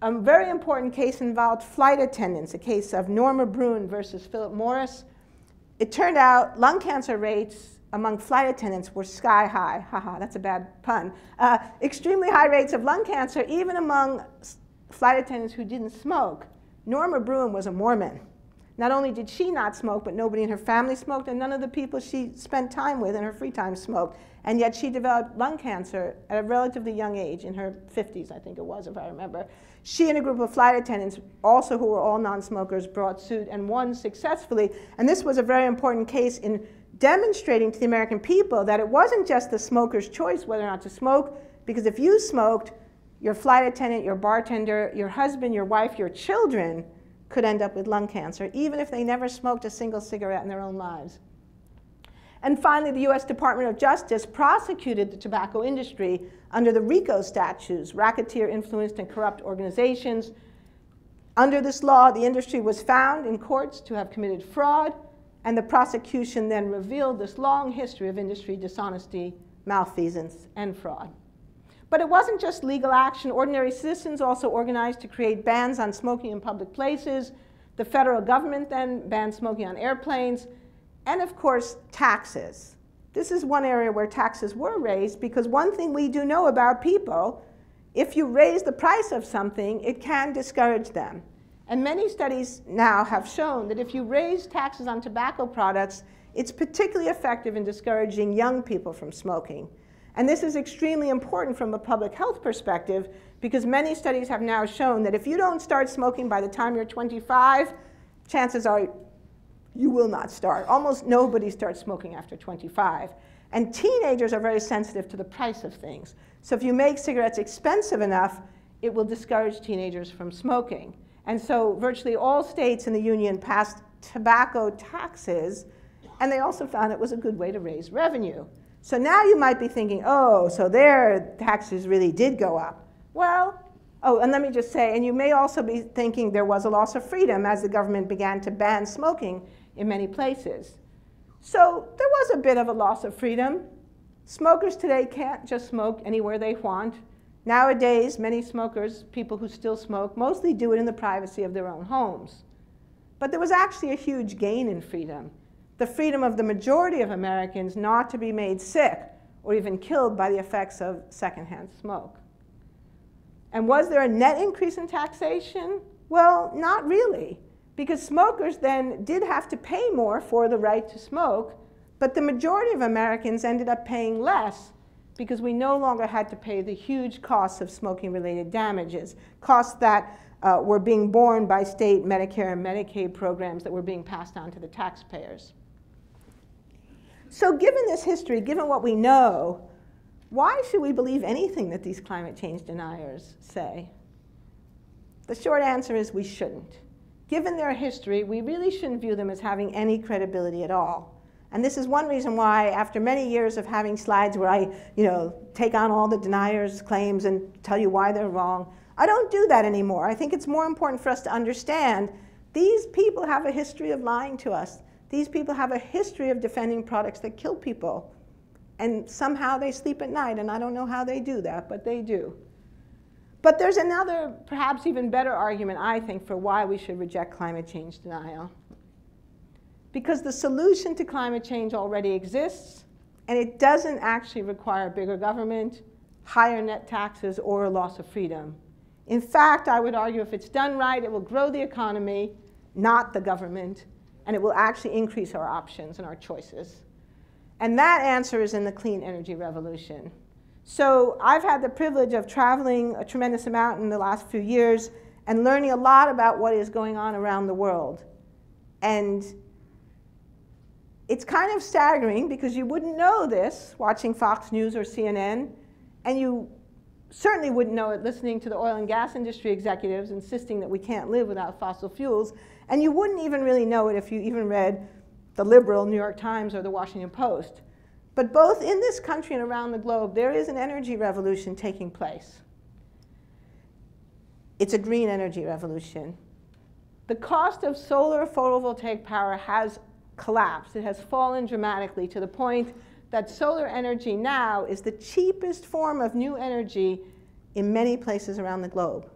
A very important case involved flight attendants, a case of Norma Bruin versus Philip Morris. It turned out lung cancer rates among flight attendants were sky high. Haha, that's a bad pun. Extremely high rates of lung cancer, even among flight attendants who didn't smoke. Norma Bruin was a Mormon. Not only did she not smoke, but nobody in her family smoked, and none of the people she spent time with in her free time smoked. And yet she developed lung cancer at a relatively young age, in her 50s, I think it was, if I remember. She and a group of flight attendants, also who were all non-smokers, brought suit and won successfully. And this was a very important case in demonstrating to the American people that it wasn't just the smoker's choice whether or not to smoke, because if you smoked, your flight attendant, your bartender, your husband, your wife, your children could end up with lung cancer, even if they never smoked a single cigarette in their own lives. And finally, the US Department of Justice prosecuted the tobacco industry under the RICO statutes, racketeer influenced and corrupt organizations. Under this law, the industry was found in courts to have committed fraud, and the prosecution then revealed this long history of industry dishonesty, malfeasance, and fraud. But it wasn't just legal action. Ordinary citizens also organized to create bans on smoking in public places. The federal government then banned smoking on airplanes. And of course, taxes. This is one area where taxes were raised, because one thing we do know about people, if you raise the price of something, it can discourage them. And many studies now have shown that if you raise taxes on tobacco products, it's particularly effective in discouraging young people from smoking. And this is extremely important from a public health perspective, because many studies have now shown that if you don't start smoking by the time you're 25, chances are you will not start. Almost nobody starts smoking after 25. And teenagers are very sensitive to the price of things. So if you make cigarettes expensive enough, it will discourage teenagers from smoking. And so virtually all states in the union passed tobacco taxes, and they also found it was a good way to raise revenue. So now you might be thinking, oh, so their taxes really did go up. Well, oh, and let me just say, and you may also be thinking there was a loss of freedom as the government began to ban smoking in many places. So there was a bit of a loss of freedom. Smokers today can't just smoke anywhere they want. Nowadays, many smokers, people who still smoke, mostly do it in the privacy of their own homes. But there was actually a huge gain in freedom. The freedom of the majority of Americans not to be made sick or even killed by the effects of secondhand smoke. And was there a net increase in taxation? Well, not really, because smokers then did have to pay more for the right to smoke, but the majority of Americans ended up paying less because we no longer had to pay the huge costs of smoking-related damages, costs that were being borne by state Medicare and Medicaid programs that were being passed on to the taxpayers. So given this history, given what we know, why should we believe anything that these climate change deniers say? The short answer is we shouldn't. Given their history, we really shouldn't view them as having any credibility at all. And this is one reason why, after many years of having slides where I take on all the deniers' claims and tell you why they're wrong, I don't do that anymore. I think it's more important for us to understand these people have a history of lying to us. These people have a history of defending products that kill people. And somehow they sleep at night, and I don't know how they do that, but they do. But there's another, perhaps even better argument, I think, for why we should reject climate change denial. Because the solution to climate change already exists, and it doesn't actually require bigger government, higher net taxes, or a loss of freedom. In fact, I would argue if it's done right, it will grow the economy, not the government, and it will actually increase our options and our choices. And that answer is in the clean energy revolution. So I've had the privilege of traveling a tremendous amount in the last few years and learning a lot about what is going on around the world. And it's kind of staggering because you wouldn't know this watching Fox News or CNN, and you certainly wouldn't know it listening to the oil and gas industry executives insisting that we can't live without fossil fuels, and you wouldn't even really know it if you even read the liberal New York Times or the Washington Post. But both in this country and around the globe, there is an energy revolution taking place. It's a green energy revolution. The cost of solar photovoltaic power has collapsed. It has fallen dramatically to the point that solar energy now is the cheapest form of new energy in many places around the globe.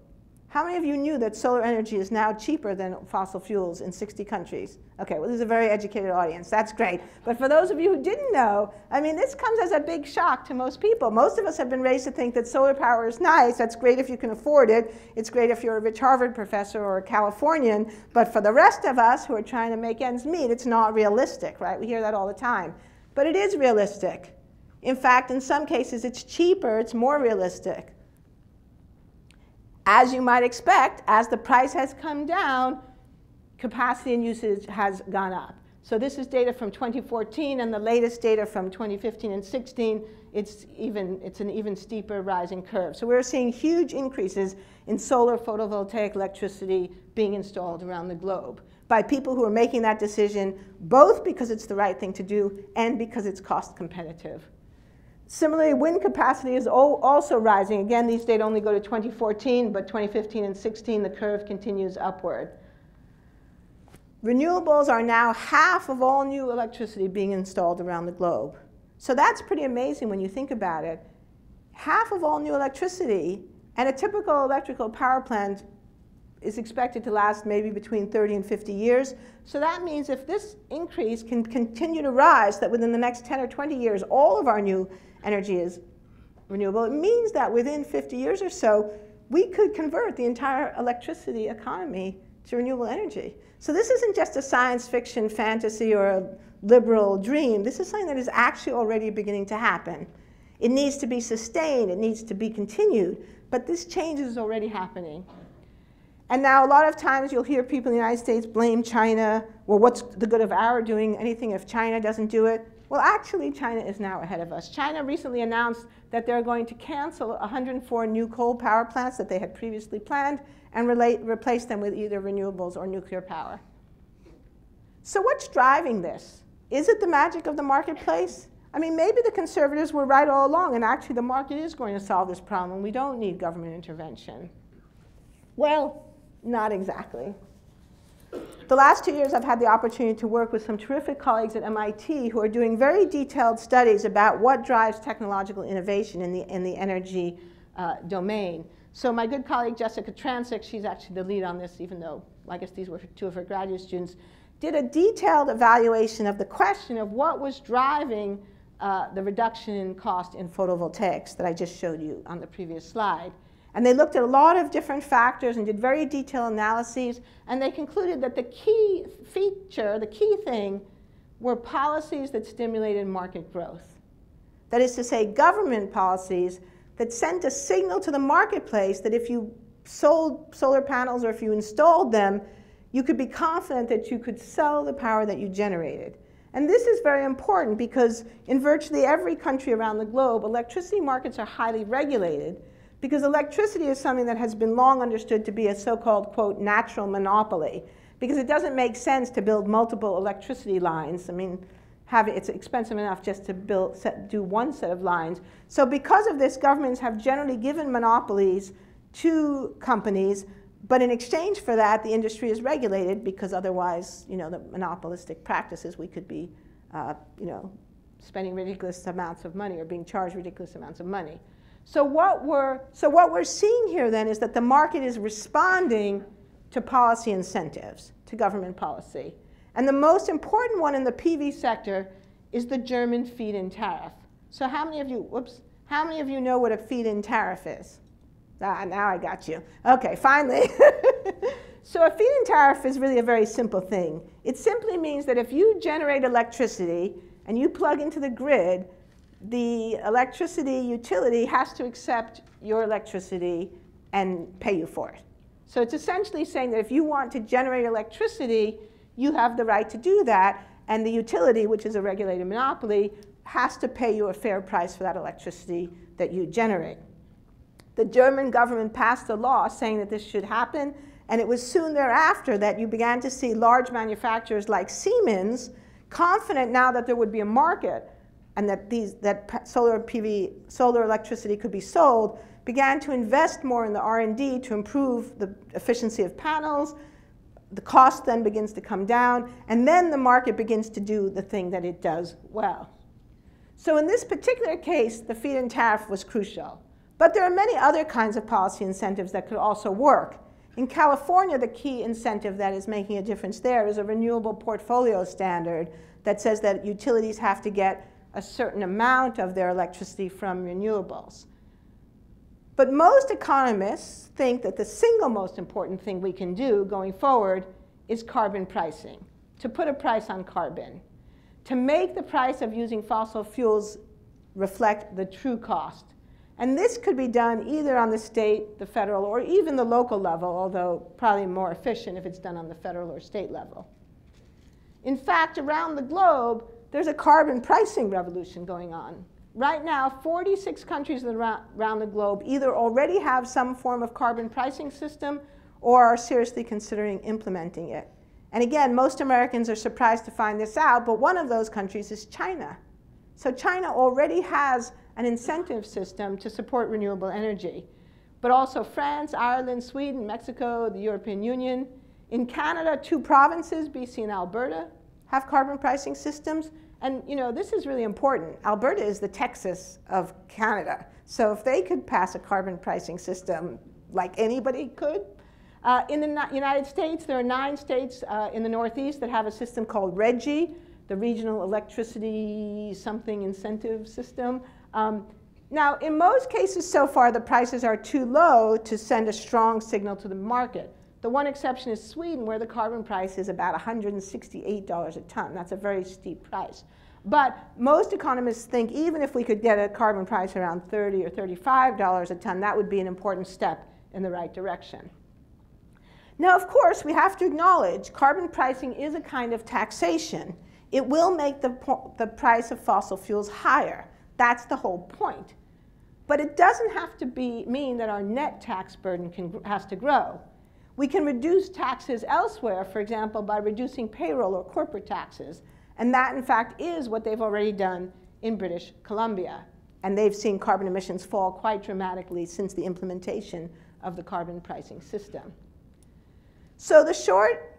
How many of you knew that solar energy is now cheaper than fossil fuels in 60 countries? Okay, well, this is a very educated audience. That's great. But for those of you who didn't know, I mean, this comes as a big shock to most people. Most of us have been raised to think that solar power is nice. That's great if you can afford it. It's great if you're a rich Harvard professor or a Californian. But for the rest of us who are trying to make ends meet, it's not realistic, right? We hear that all the time. But it is realistic. In fact, in some cases, it's cheaper. It's more realistic. As you might expect, as the price has come down, capacity and usage has gone up. So this is data from 2014, and the latest data from 2015 and 16, it's an even steeper rising curve. So we're seeing huge increases in solar photovoltaic electricity being installed around the globe by people who are making that decision, both because it's the right thing to do and because it's cost competitive. Similarly, wind capacity is also rising. Again, these data only go to 2014, but 2015 and 16, the curve continues upward. Renewables are now half of all new electricity being installed around the globe. So that's pretty amazing when you think about it. Half of all new electricity, and a typical electrical power plant is expected to last maybe between 30 and 50 years. So that means if this increase can continue to rise, that within the next 10 or 20 years, all of our new energy is renewable, it means that within 50 years or so, we could convert the entire electricity economy to renewable energy. So this isn't just a science fiction fantasy or a liberal dream. This is something that is actually already beginning to happen. It needs to be sustained. It needs to be continued. But this change is already happening. And now a lot of times you'll hear people in the United States blame China. Well, what's the good of our doing anything if China doesn't do it? Well, actually, China is now ahead of us. China recently announced that they're going to cancel 104 new coal power plants that they had previously planned and replace them with either renewables or nuclear power. So what's driving this? Is it the magic of the marketplace? I mean, maybe the conservatives were right all along, and actually the market is going to solve this problem. We don't need government intervention. Well, not exactly. The last 2 years, I've had the opportunity to work with some terrific colleagues at MIT who are doing very detailed studies about what drives technological innovation in the energy domain. So my good colleague, Jessica Transick, she's actually the lead on this, even though I guess these were two of her graduate students, did a detailed evaluation of the question of what was driving the reduction in cost in photovoltaics that I just showed you on the previous slide. And they looked at a lot of different factors and did very detailed analyses, and they concluded that the key feature, the key thing, were policies that stimulated market growth. That is to say, government policies that sent a signal to the marketplace that if you sold solar panels or if you installed them, you could be confident that you could sell the power that you generated. And this is very important because in virtually every country around the globe, electricity markets are highly regulated because electricity is something that has been long understood to be a so-called, quote, natural monopoly, because it doesn't make sense to build multiple electricity lines. I mean, it's expensive enough just to do one set of lines. So because of this, governments have generally given monopolies to companies, but in exchange for that, the industry is regulated because otherwise, the monopolistic practices, we could be, spending ridiculous amounts of money or being charged ridiculous amounts of money. So what we're seeing here then is that the market is responding to policy incentives, to government policy. And the most important one in the PV sector is the German feed-in tariff. So how many of you know what a feed-in tariff is? Now I got you. Okay, finally. So a feed-in tariff is really a very simple thing. It simply means that if you generate electricity and you plug into the grid, the electricity utility has to accept your electricity and pay you for it. So it's essentially saying that if you want to generate electricity, you have the right to do that, and the utility, which is a regulated monopoly, has to pay you a fair price for that electricity that you generate. The German government passed a law saying that this should happen, and it was soon thereafter that you began to see large manufacturers like Siemens, confident now that there would be a market and that solar electricity could be sold, began to invest more in the R&D to improve the efficiency of panels. The cost then begins to come down, and then the market begins to do the thing that it does well. So in this particular case, the feed-in tariff was crucial. But there are many other kinds of policy incentives that could also work. In California, the key incentive that is making a difference there is a renewable portfolio standard that says that utilities have to get a certain amount of their electricity from renewables. But most economists think that the single most important thing we can do going forward is carbon pricing, to put a price on carbon, to make the price of using fossil fuels reflect the true cost. And this could be done either on the state, the federal, or even the local level, although probably more efficient if it's done on the federal or state level. In fact, around the globe, there's a carbon pricing revolution going on. Right now, 46 countries around the globe either already have some form of carbon pricing system or are seriously considering implementing it. And again, most Americans are surprised to find this out, but one of those countries is China. So China already has an incentive system to support renewable energy. But also France, Ireland, Sweden, Mexico, the European Union. In Canada, 2 provinces, BC and Alberta, have carbon pricing systems. And you know, this is really important. Alberta is the Texas of Canada. So if they could pass a carbon pricing system like anybody could. In the United States, there are 9 states in the Northeast that have a system called RGGI, the Regional Electricity Something Incentive System. Now, in most cases so far, the prices are too low to send a strong signal to the market. The one exception is Sweden, where the carbon price is about $168 a ton. That's a very steep price. But most economists think even if we could get a carbon price around $30 or $35 a ton, that would be an important step in the right direction. Now, of course, we have to acknowledge carbon pricing is a kind of taxation. It will make the price of fossil fuels higher. That's the whole point. But it doesn't have to mean that our net tax burden has to grow. We can reduce taxes elsewhere, for example, by reducing payroll or corporate taxes. And that, in fact, is what they've already done in British Columbia. And they've seen carbon emissions fall quite dramatically since the implementation of the carbon pricing system. So the short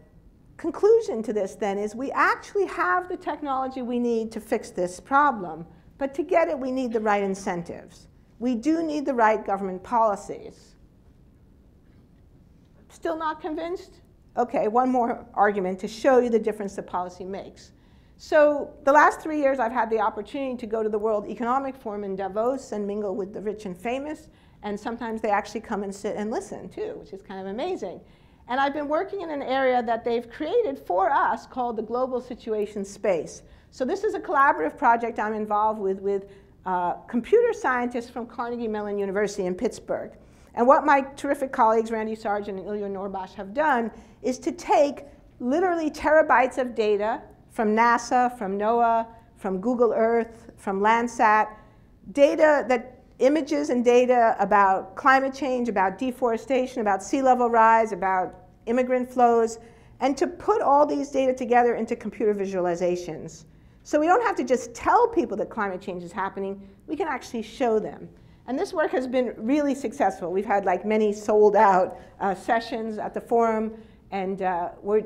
conclusion to this, then, is we actually have the technology we need to fix this problem. But to get it, we need the right incentives. We do need the right government policies. Still not convinced? OK, one more argument to show you the difference that policy makes. So the last 3 years, I've had the opportunity to go to the World Economic Forum in Davos and mingle with the rich and famous. And sometimes they actually come and sit and listen, too, which is kind of amazing. And I've been working in an area that they've created for us called the Global Situation Space. So this is a collaborative project I'm involved with computer scientists from Carnegie Mellon University in Pittsburgh. And what my terrific colleagues, Randy Sargent and Ilya Norbash, have done is to take literally terabytes of data from NASA, from NOAA, from Google Earth, from Landsat, images and data about climate change, about deforestation, about sea level rise, about immigrant flows, and to put all these data together into computer visualizations. So we don't have to just tell people that climate change is happening, we can actually show them. And this work has been really successful. We've had like many sold out sessions at the forum, and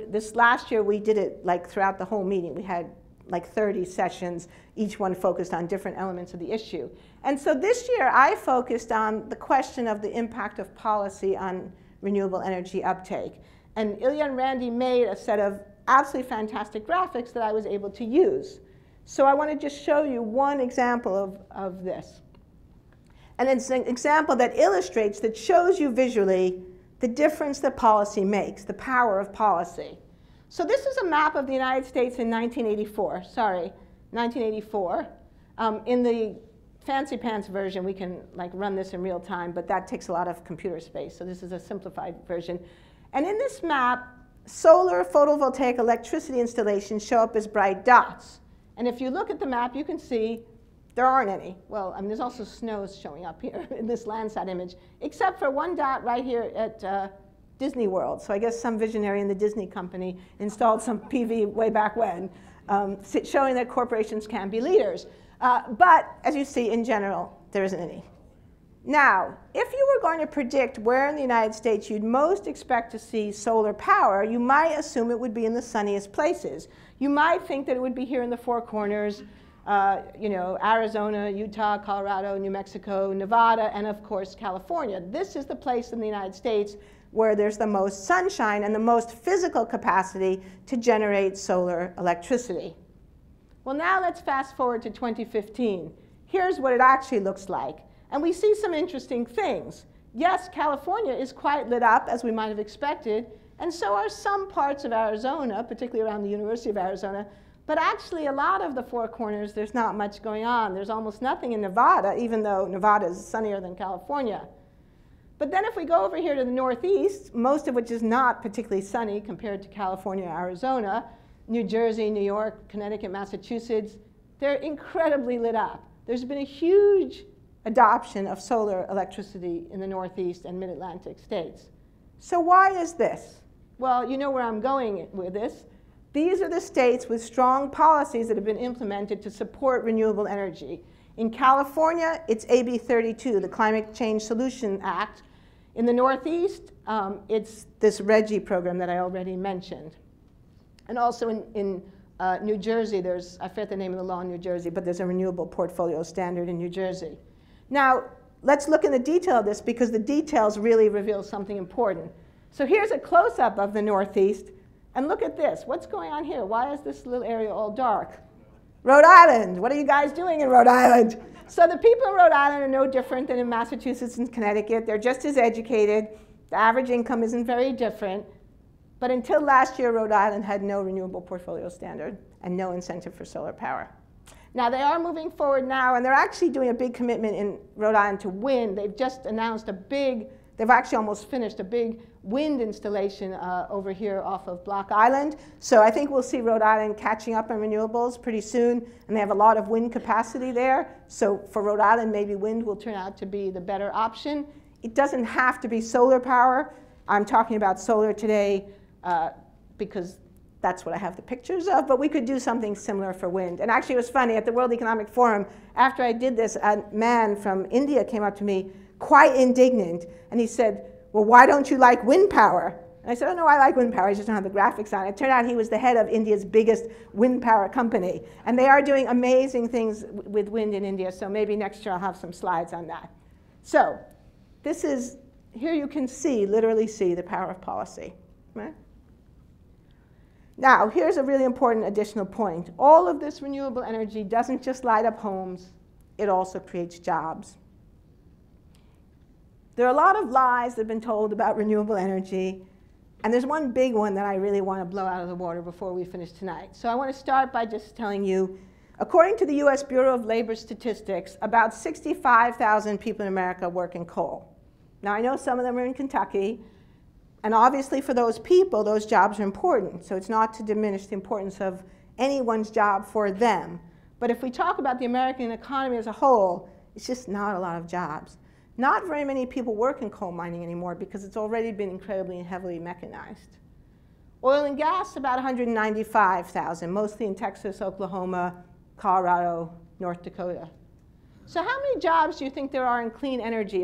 this last year we did it like throughout the whole meeting. We had like 30 sessions, each one focused on different elements of the issue. And so this year I focused on the question of the impact of policy on renewable energy uptake. And Ilya and Randy made a set of absolutely fantastic graphics that I was able to use. So I want to just show you one example of this. And it's an example that illustrates, that shows you visually the difference that policy makes, the power of policy. So this is a map of the United States in 1984. Sorry, 1984. In the fancy pants version, we can like run this in real time, but that takes a lot of computer space. So this is a simplified version. And in this map, solar photovoltaic electricity installations show up as bright dots. And if you look at the map, you can see there aren't any. Well, I mean, there's also snow showing up here in this Landsat image, except for one dot right here at Disney World. So I guess some visionary in the Disney company installed some PV way back when, showing that corporations can be leaders. But as you see, in general, there isn't any. Now, if you were going to predict where in the United States you'd most expect to see solar power, you might assume it would be in the sunniest places. You might think that it would be here in the Four Corners, you know, Arizona, Utah, Colorado, New Mexico, Nevada, and of course, California. This is the place in the United States where there's the most sunshine and the most physical capacity to generate solar electricity. Well, now let's fast forward to 2015. Here's what it actually looks like. And we see some interesting things. Yes, California is quite lit up, as we might have expected, and so are some parts of Arizona, particularly around the University of Arizona. But actually, a lot of the Four Corners, there's not much going on. There's almost nothing in Nevada, even though Nevada is sunnier than California. But then if we go over here to the Northeast, most of which is not particularly sunny compared to California or Arizona, New Jersey, New York, Connecticut, Massachusetts, they're incredibly lit up. There's been a huge adoption of solar electricity in the Northeast and Mid-Atlantic states. So why is this? Well, you know where I'm going with this. These are the states with strong policies that have been implemented to support renewable energy. In California, it's AB 32, the Climate Change Solution Act. In the Northeast, it's this RGGI program that I already mentioned. And also in New Jersey, I forget the name of the law in New Jersey, but there's a renewable portfolio standard in New Jersey. Now, let's look in the detail of this because the details really reveal something important. So here's a close-up of the Northeast. And look at this. What's going on here? Why is this little area all dark? Rhode Island. What are you guys doing in Rhode Island? So the people in Rhode Island are no different than in Massachusetts and Connecticut. They're just as educated. The average income isn't very different. But until last year, Rhode Island had no renewable portfolio standard and no incentive for solar power. Now, they are moving forward now, and they're actually doing a big commitment in Rhode Island to wind. They've just announced they've actually almost finished a big wind installation over here off of Block Island. So I think we'll see Rhode Island catching up on renewables pretty soon, and they have a lot of wind capacity there. So for Rhode Island, maybe wind will turn out to be the better option. It doesn't have to be solar power. I'm talking about solar today because that's what I have the pictures of, but we could do something similar for wind. And actually it was funny, at the World Economic Forum, after I did this, a man from India came up to me quite indignant, and he said, well, why don't you like wind power? And I said, oh no, I like wind power, I just don't have the graphics on it. It turned out he was the head of India's biggest wind power company, and they are doing amazing things with wind in India, so maybe next year I'll have some slides on that. So here you can literally see the power of policy, right? Now, here's a really important additional point. All of this renewable energy doesn't just light up homes, it also creates jobs. There are a lot of lies that have been told about renewable energy, and there's one big one that I really want to blow out of the water before we finish tonight. So I want to start by just telling you, according to the US Bureau of Labor Statistics, about 65,000 people in America work in coal. Now, I know some of them are in Kentucky, and obviously for those people, those jobs are important. So it's not to diminish the importance of anyone's job for them. But if we talk about the American economy as a whole, it's just not a lot of jobs. Not very many people work in coal mining anymore because it's already been incredibly and heavily mechanized. Oil and gas, about 195,000, mostly in Texas, Oklahoma, Colorado, North Dakota. So how many jobs do you think there are in clean energy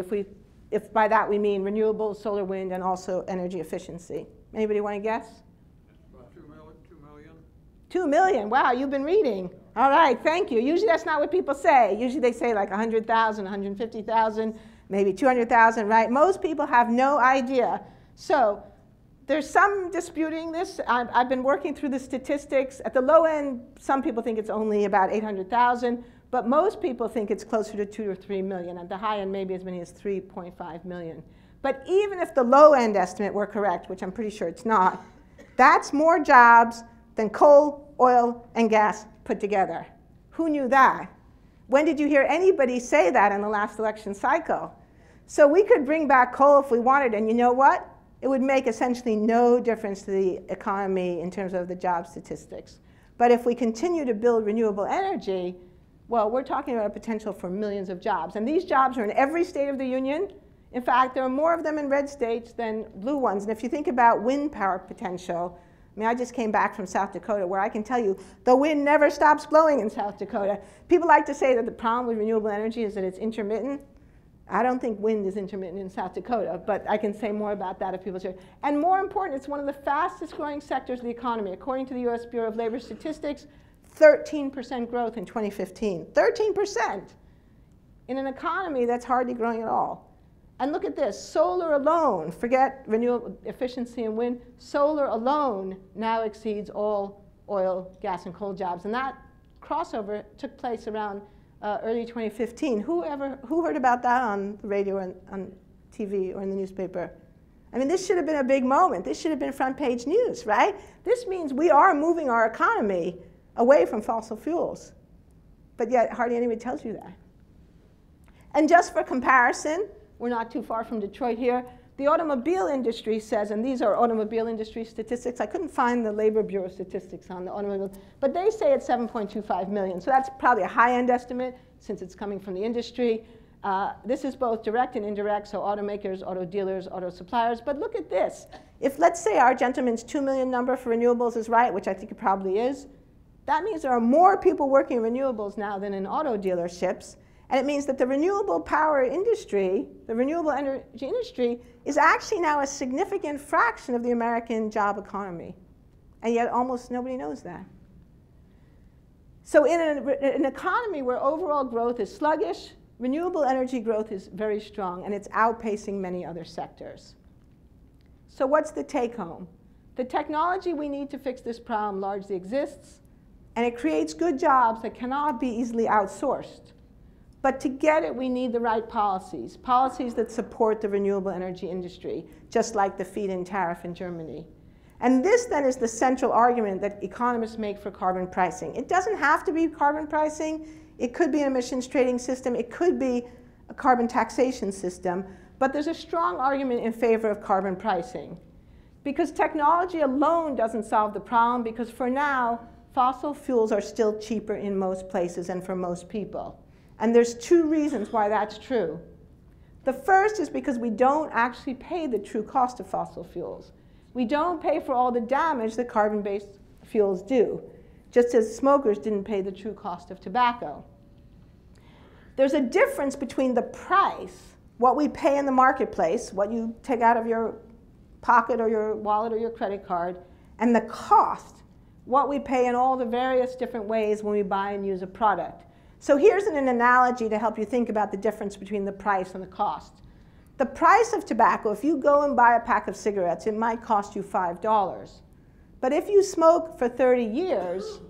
if by that we mean renewables, solar, wind, and also energy efficiency? Anybody want to guess? About 2 million. 2 million, wow, you've been reading. All right, thank you. Usually that's not what people say. Usually they say like 100,000, 150,000, maybe 200,000, right? Most people have no idea. So there's some disputing this. I've been working through the statistics. At the low end, some people think it's only about 800,000. But most people think it's closer to 2 or 3 million. At the high end, maybe as many as 3.5 million. But even if the low end estimate were correct, which I'm pretty sure it's not, that's more jobs than coal, oil, and gas put together. Who knew that? When did you hear anybody say that in the last election cycle? So we could bring back coal if we wanted, and you know what? It would make essentially no difference to the economy in terms of the job statistics. But if we continue to build renewable energy, well, we're talking about a potential for millions of jobs. And these jobs are in every state of the union. In fact, there are more of them in red states than blue ones. And if you think about wind power potential, I mean, I just came back from South Dakota, where I can tell you the wind never stops blowing in South Dakota. People like to say that the problem with renewable energy is that it's intermittent. I don't think wind is intermittent in South Dakota, but I can say more about that if people are. And more important, it's one of the fastest growing sectors of the economy. According to the US Bureau of Labor Statistics, 13% growth in 2015. 13% in an economy that's hardly growing at all. And look at this, solar alone, forget renewable efficiency and wind, solar alone now exceeds all oil, gas, and coal jobs. And that crossover took place around early 2015. Who heard about that on the radio and on TV or in the newspaper? I mean, this should have been a big moment. This should have been front page news, right? This means we are moving our economy away from fossil fuels. But yet, hardly anybody tells you that. And just for comparison, we're not too far from Detroit here, The automobile industry says, and these are automobile industry statistics. I couldn't find the Labor Bureau statistics on the automobile, but they say it's 7.25 million. So that's probably a high-end estimate since it's coming from the industry. This is both direct and indirect, so automakers, auto dealers, auto suppliers. But look at this. If, let's say, our gentleman's 2 million number for renewables is right, which I think it probably is, that means there are more people working in renewables now than in auto dealerships. And it means that the renewable power industry, the renewable energy industry, is actually now a significant fraction of the American job economy. And yet almost nobody knows that. So in an economy where overall growth is sluggish, renewable energy growth is very strong, and it's outpacing many other sectors. So what's the take home? The technology we need to fix this problem largely exists, and it creates good jobs that cannot be easily outsourced. But to get it, we need the right policies, policies that support the renewable energy industry, just like the feed-in tariff in Germany. And this, then, is the central argument that economists make for carbon pricing. It doesn't have to be carbon pricing. It could be an emissions trading system. It could be a carbon taxation system. But there's a strong argument in favor of carbon pricing. Because technology alone doesn't solve the problem, because for now, fossil fuels are still cheaper in most places and for most people. And there's two reasons why that's true. The first is because we don't actually pay the true cost of fossil fuels. We don't pay for all the damage that carbon-based fuels do, just as smokers didn't pay the true cost of tobacco. There's a difference between the price, what we pay in the marketplace, what you take out of your pocket or your wallet or your credit card, and the cost, what we pay in all the various different ways when we buy and use a product. So here's an analogy to help you think about the difference between the price and the cost. The price of tobacco, if you go and buy a pack of cigarettes, it might cost you $5. But if you smoke for 30 years,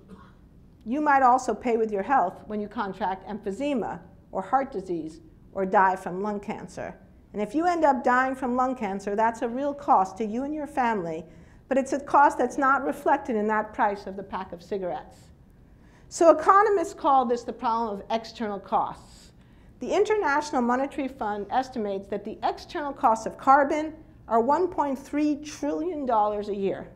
you might also pay with your health when you contract emphysema or heart disease or die from lung cancer. And if you end up dying from lung cancer, that's a real cost to you and your family, but it's a cost that's not reflected in that price of the pack of cigarettes. So economists call this the problem of external costs. The International Monetary Fund estimates that the external costs of carbon are $1.3 trillion a year.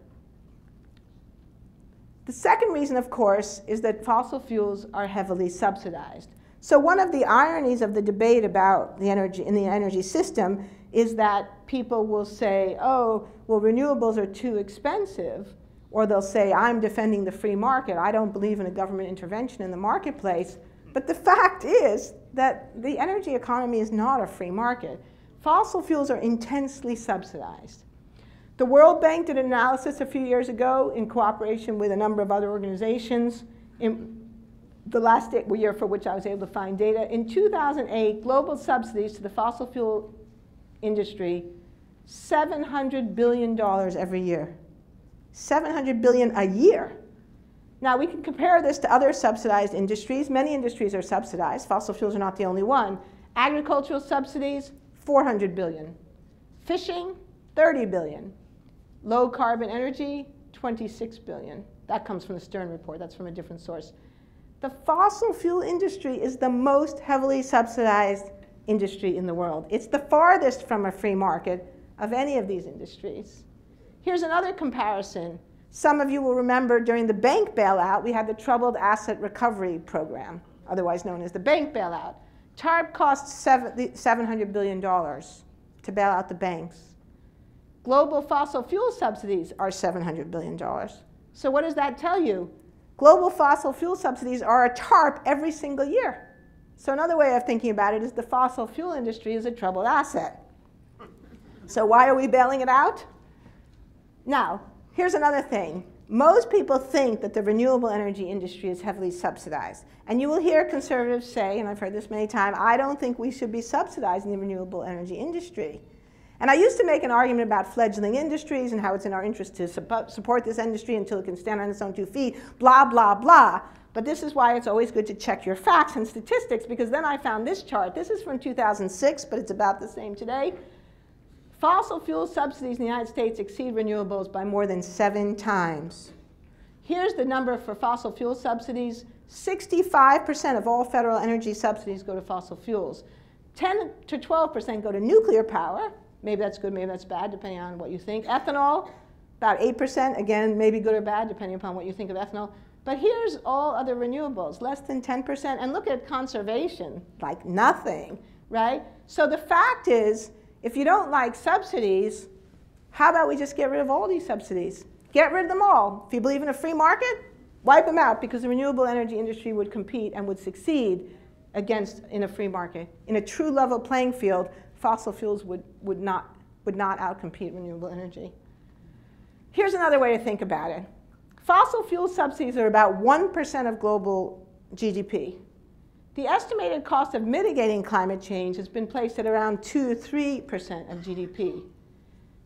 The second reason, of course, is that fossil fuels are heavily subsidized. So one of the ironies of the debate about the energy in the energy system is that people will say, oh, well, renewables are too expensive. Or they'll say, I'm defending the free market. I don't believe in a government intervention in the marketplace. But the fact is that the energy economy is not a free market. Fossil fuels are intensely subsidized. The World Bank did an analysis a few years ago in cooperation with a number of other organizations. In the last year for which I was able to find data, in 2008, global subsidies to the fossil fuel industry, $700 billion every year. $700 billion a year. Now, we can compare this to other subsidized industries. Many industries are subsidized. Fossil fuels are not the only one. Agricultural subsidies, $400 billion. Fishing, $30 billion. Low carbon energy, $26 billion. That comes from the Stern report. That's from a different source. The fossil fuel industry is the most heavily subsidized industry in the world. It's the farthest from a free market of any of these industries. Here's another comparison. Some of you will remember during the bank bailout, we had the Troubled Asset Recovery Program, otherwise known as the bank bailout. TARP costs $700 billion to bail out the banks. Global fossil fuel subsidies are $700 billion. So what does that tell you? Global fossil fuel subsidies are a TARP every single year. So another way of thinking about it is the fossil fuel industry is a troubled asset. So why are we bailing it out? Now, here's another thing. Most people think that the renewable energy industry is heavily subsidized. And you will hear conservatives say, and I've heard this many times, I don't think we should be subsidizing the renewable energy industry. And I used to make an argument about fledgling industries and how it's in our interest to support this industry until it can stand on its own 2 feet, blah, blah, blah. But this is why it's always good to check your facts and statistics, because then I found this chart. This is from 2006, but it's about the same today. Fossil fuel subsidies in the United States exceed renewables by more than 7 times. Here's the number for fossil fuel subsidies. 65% of all federal energy subsidies go to fossil fuels. 10 to 12% go to nuclear power, Maybe that's good, maybe that's bad, depending on what you think. Ethanol, about 8%. Again, maybe good or bad, depending upon what you think of ethanol. But here's all other renewables, less than 10%. And look at conservation, like nothing, right? So the fact is, if you don't like subsidies, how about we just get rid of all these subsidies? Get rid of them all. If you believe in a free market, wipe them out, because the renewable energy industry would compete and would succeed in a free market. In a true level playing field, fossil fuels would not outcompete renewable energy. Here's another way to think about it. Fossil fuel subsidies are about 1% of global GDP. The estimated cost of mitigating climate change has been placed at around 2 to 3% of GDP.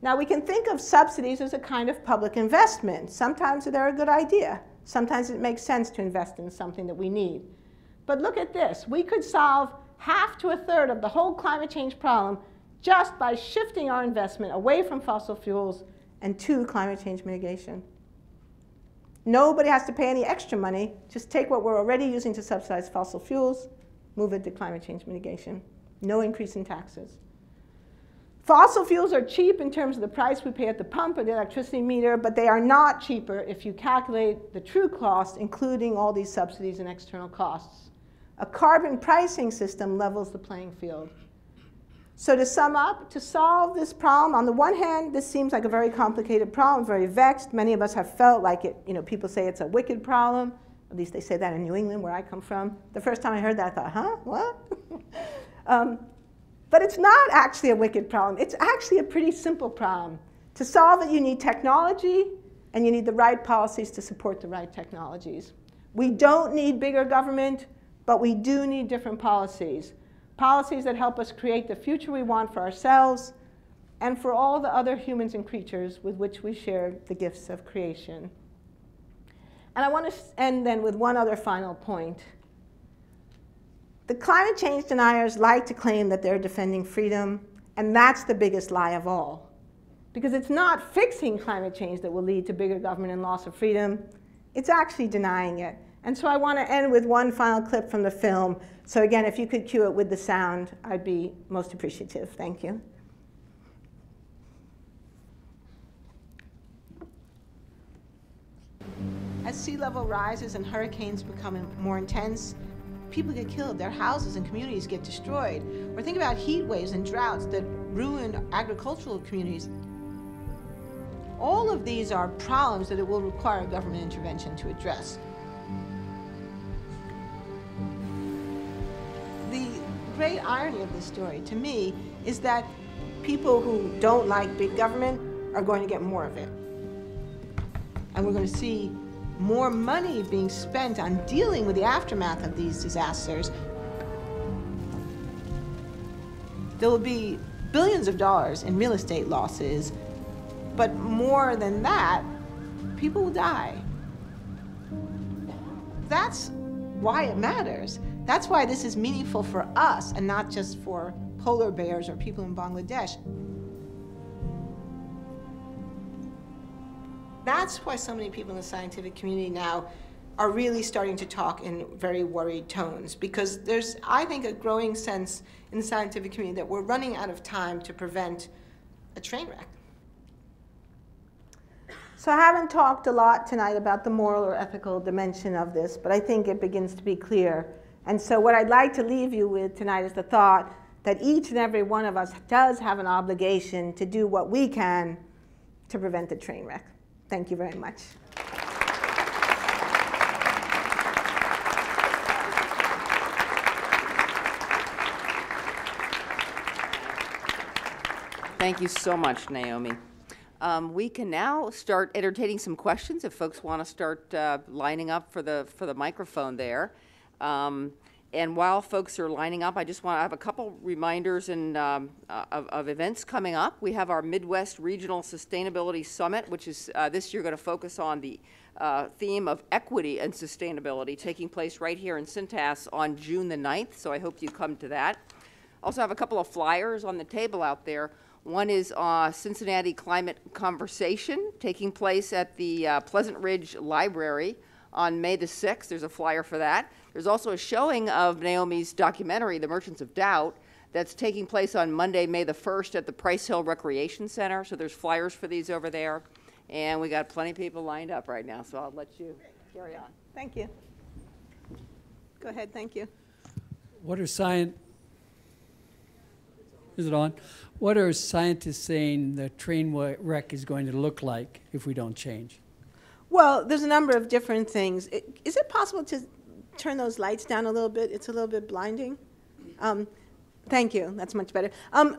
Now, we can think of subsidies as a kind of public investment. Sometimes they're a good idea. Sometimes it makes sense to invest in something that we need. But look at this. We could solve half to a third of the whole climate change problem just by shifting our investment away from fossil fuels and to climate change mitigation. Nobody has to pay any extra money. Just take what we're already using to subsidize fossil fuels, move it to climate change mitigation. No increase in taxes. Fossil fuels are cheap in terms of the price we pay at the pump or the electricity meter, but they are not cheaper if you calculate the true cost, including all these subsidies and external costs. A carbon pricing system levels the playing field. So to sum up, to solve this problem, on the one hand, this seems like a very complicated problem, very vexed. Many of us have felt like it, people say it's a wicked problem. At least they say that in New England, where I come from. The first time I heard that, I thought, huh, what? But it's not actually a wicked problem. It's actually a pretty simple problem. To solve it, you need technology, and you need the right policies to support the right technologies. We don't need bigger government, but we do need different policies. Policies that help us create the future we want for ourselves and for all the other humans and creatures with which we share the gifts of creation. And I want to end then with one other final point. The climate change deniers like to claim that they're defending freedom, and that's the biggest lie of all. Because it's not fixing climate change that will lead to bigger government and loss of freedom. It's actually denying it. And so I want to end with one final clip from the film. So again, if you could cue it with the sound, I'd be most appreciative. Thank you. As sea level rises and hurricanes become more intense, people get killed, their houses and communities get destroyed. Or think about heat waves and droughts that ruin agricultural communities. All of these are problems that it will require government intervention to address. The great irony of this story, to me, is that people who don't like big government are going to get more of it. And we're going to see more money being spent on dealing with the aftermath of these disasters. There will be billions of dollars in real estate losses, but more than that, people will die. That's why it matters. That's why this is meaningful for us and not just for polar bears or people in Bangladesh. That's why so many people in the scientific community now are really starting to talk in very worried tones, because there's, I think, a growing sense in the scientific community that we're running out of time to prevent a train wreck. So I haven't talked a lot tonight about the moral or ethical dimension of this, but I think it begins to be clear. And so what I'd like to leave you with tonight is the thought that each and every one of us does have an obligation to do what we can to prevent the train wreck. Thank you very much. Thank you so much, Naomi. We can now start entertaining some questions if folks want to start lining up for the microphone there. And while folks are lining up, I have a couple reminders of events coming up. We have our Midwest Regional Sustainability Summit, which is this year going to focus on the theme of equity and sustainability, taking place right here in Cintas on June the 9th, so I hope you come to that. Also have a couple of flyers on the table out there. One is Cincinnati Climate Conversation, taking place at the Pleasant Ridge Library on May the 6th. There's a flyer for that. There's also a showing of Naomi's documentary, The Merchants of Doubt, that's taking place on Monday, May the 1st at the Price Hill Recreation Center. So there's flyers for these over there. And we got plenty of people lined up right now, so I'll let you carry on. Thank you. Go ahead, thank you. What are Is it on? What are scientists saying the train wreck is going to look like if we don't change? Well, there's a number of different things. Is it possible to turn those lights down a little bit? It's a little bit blinding. Thank you. That's much better.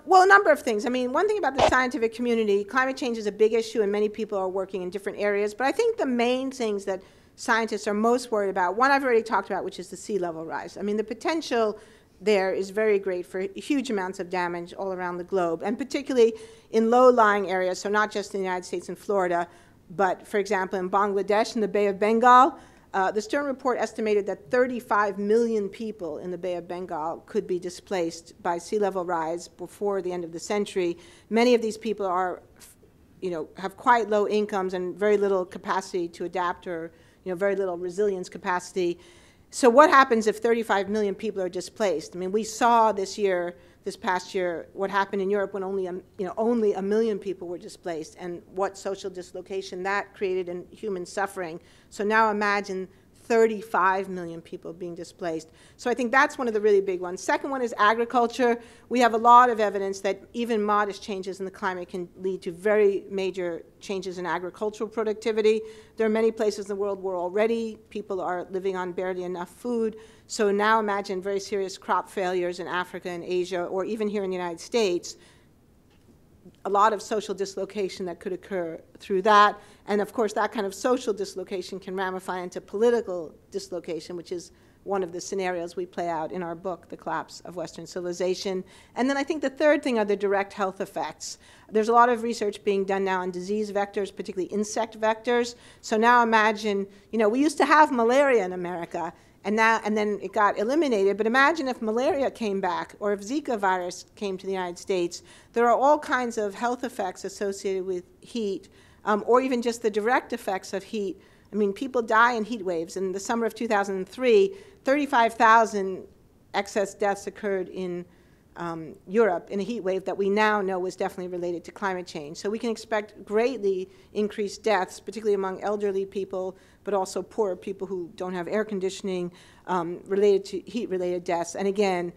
Well, a number of things. I mean, one thing about the scientific community, climate change is a big issue, and many people are working in different areas. But I think the main things that scientists are most worried about, one I've already talked about, which is the sea level rise. I mean, the potential there is very great for huge amounts of damage all around the globe, and particularly in low-lying areas, so not just in the United States and Florida, but, for example, in Bangladesh, in the Bay of Bengal. The Stern report estimated that 35 million people in the Bay of Bengal could be displaced by sea level rise before the end of the century. Many of these people are, have quite low incomes and very little capacity to adapt, or very little resilience capacity. So what happens if 35 million people are displaced? I mean, we saw this past year, what happened in Europe when only a million people were displaced, and what social dislocation that created in human suffering. So now imagine 35 million people being displaced. So I think that's one of the really big ones. Second one is agriculture. We have a lot of evidence that even modest changes in the climate can lead to very major changes in agricultural productivity. There are many places in the world where already people are living on barely enough food. So now imagine very serious crop failures in Africa and Asia, or even here in the United States. A lot of social dislocation that could occur through that. And of course, that kind of social dislocation can ramify into political dislocation, which is one of the scenarios we play out in our book, The Collapse of Western Civilization. And then I think the third thing are the direct health effects. There's a lot of research being done now on disease vectors, particularly insect vectors. So now imagine, we used to have malaria in America, and then it got eliminated. But imagine if malaria came back, or if Zika virus came to the United States. There are all kinds of health effects associated with heat, or even just the direct effects of heat. I mean, people die in heat waves. In the summer of 2003, 35,000 excess deaths occurred in Europe in a heat wave that we now know was definitely related to climate change. So we can expect greatly increased deaths, particularly among elderly people, but also poorer people who don't have air conditioning, related to heat-related deaths. And again,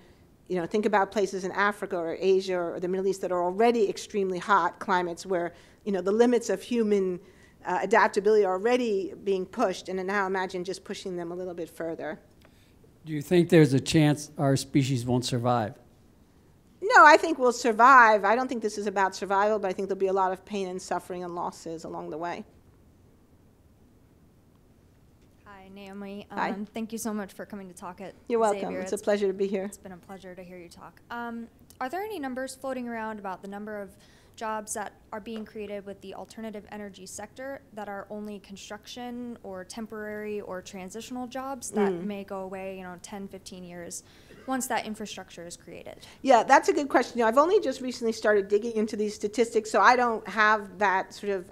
think about places in Africa or Asia or the Middle East that are already extremely hot climates where, the limits of human adaptability are already being pushed, and now imagine just pushing them a little bit further. Do you think there's a chance our species won't survive? No, I think we'll survive. I don't think this is about survival, but I think there'll be a lot of pain and suffering and losses along the way. Hi, Naomi. Hi. Thank you so much for coming to talk at You're welcome. Xavier. It's a pleasure to be here. It's been a pleasure to hear you talk. Are there any numbers floating around about the number of jobs that are being created with the alternative energy sector that are only construction or temporary or transitional jobs that may go away, 10, 15 years once that infrastructure is created? Yeah, that's a good question. I've only just recently started digging into these statistics, so I don't have that sort of,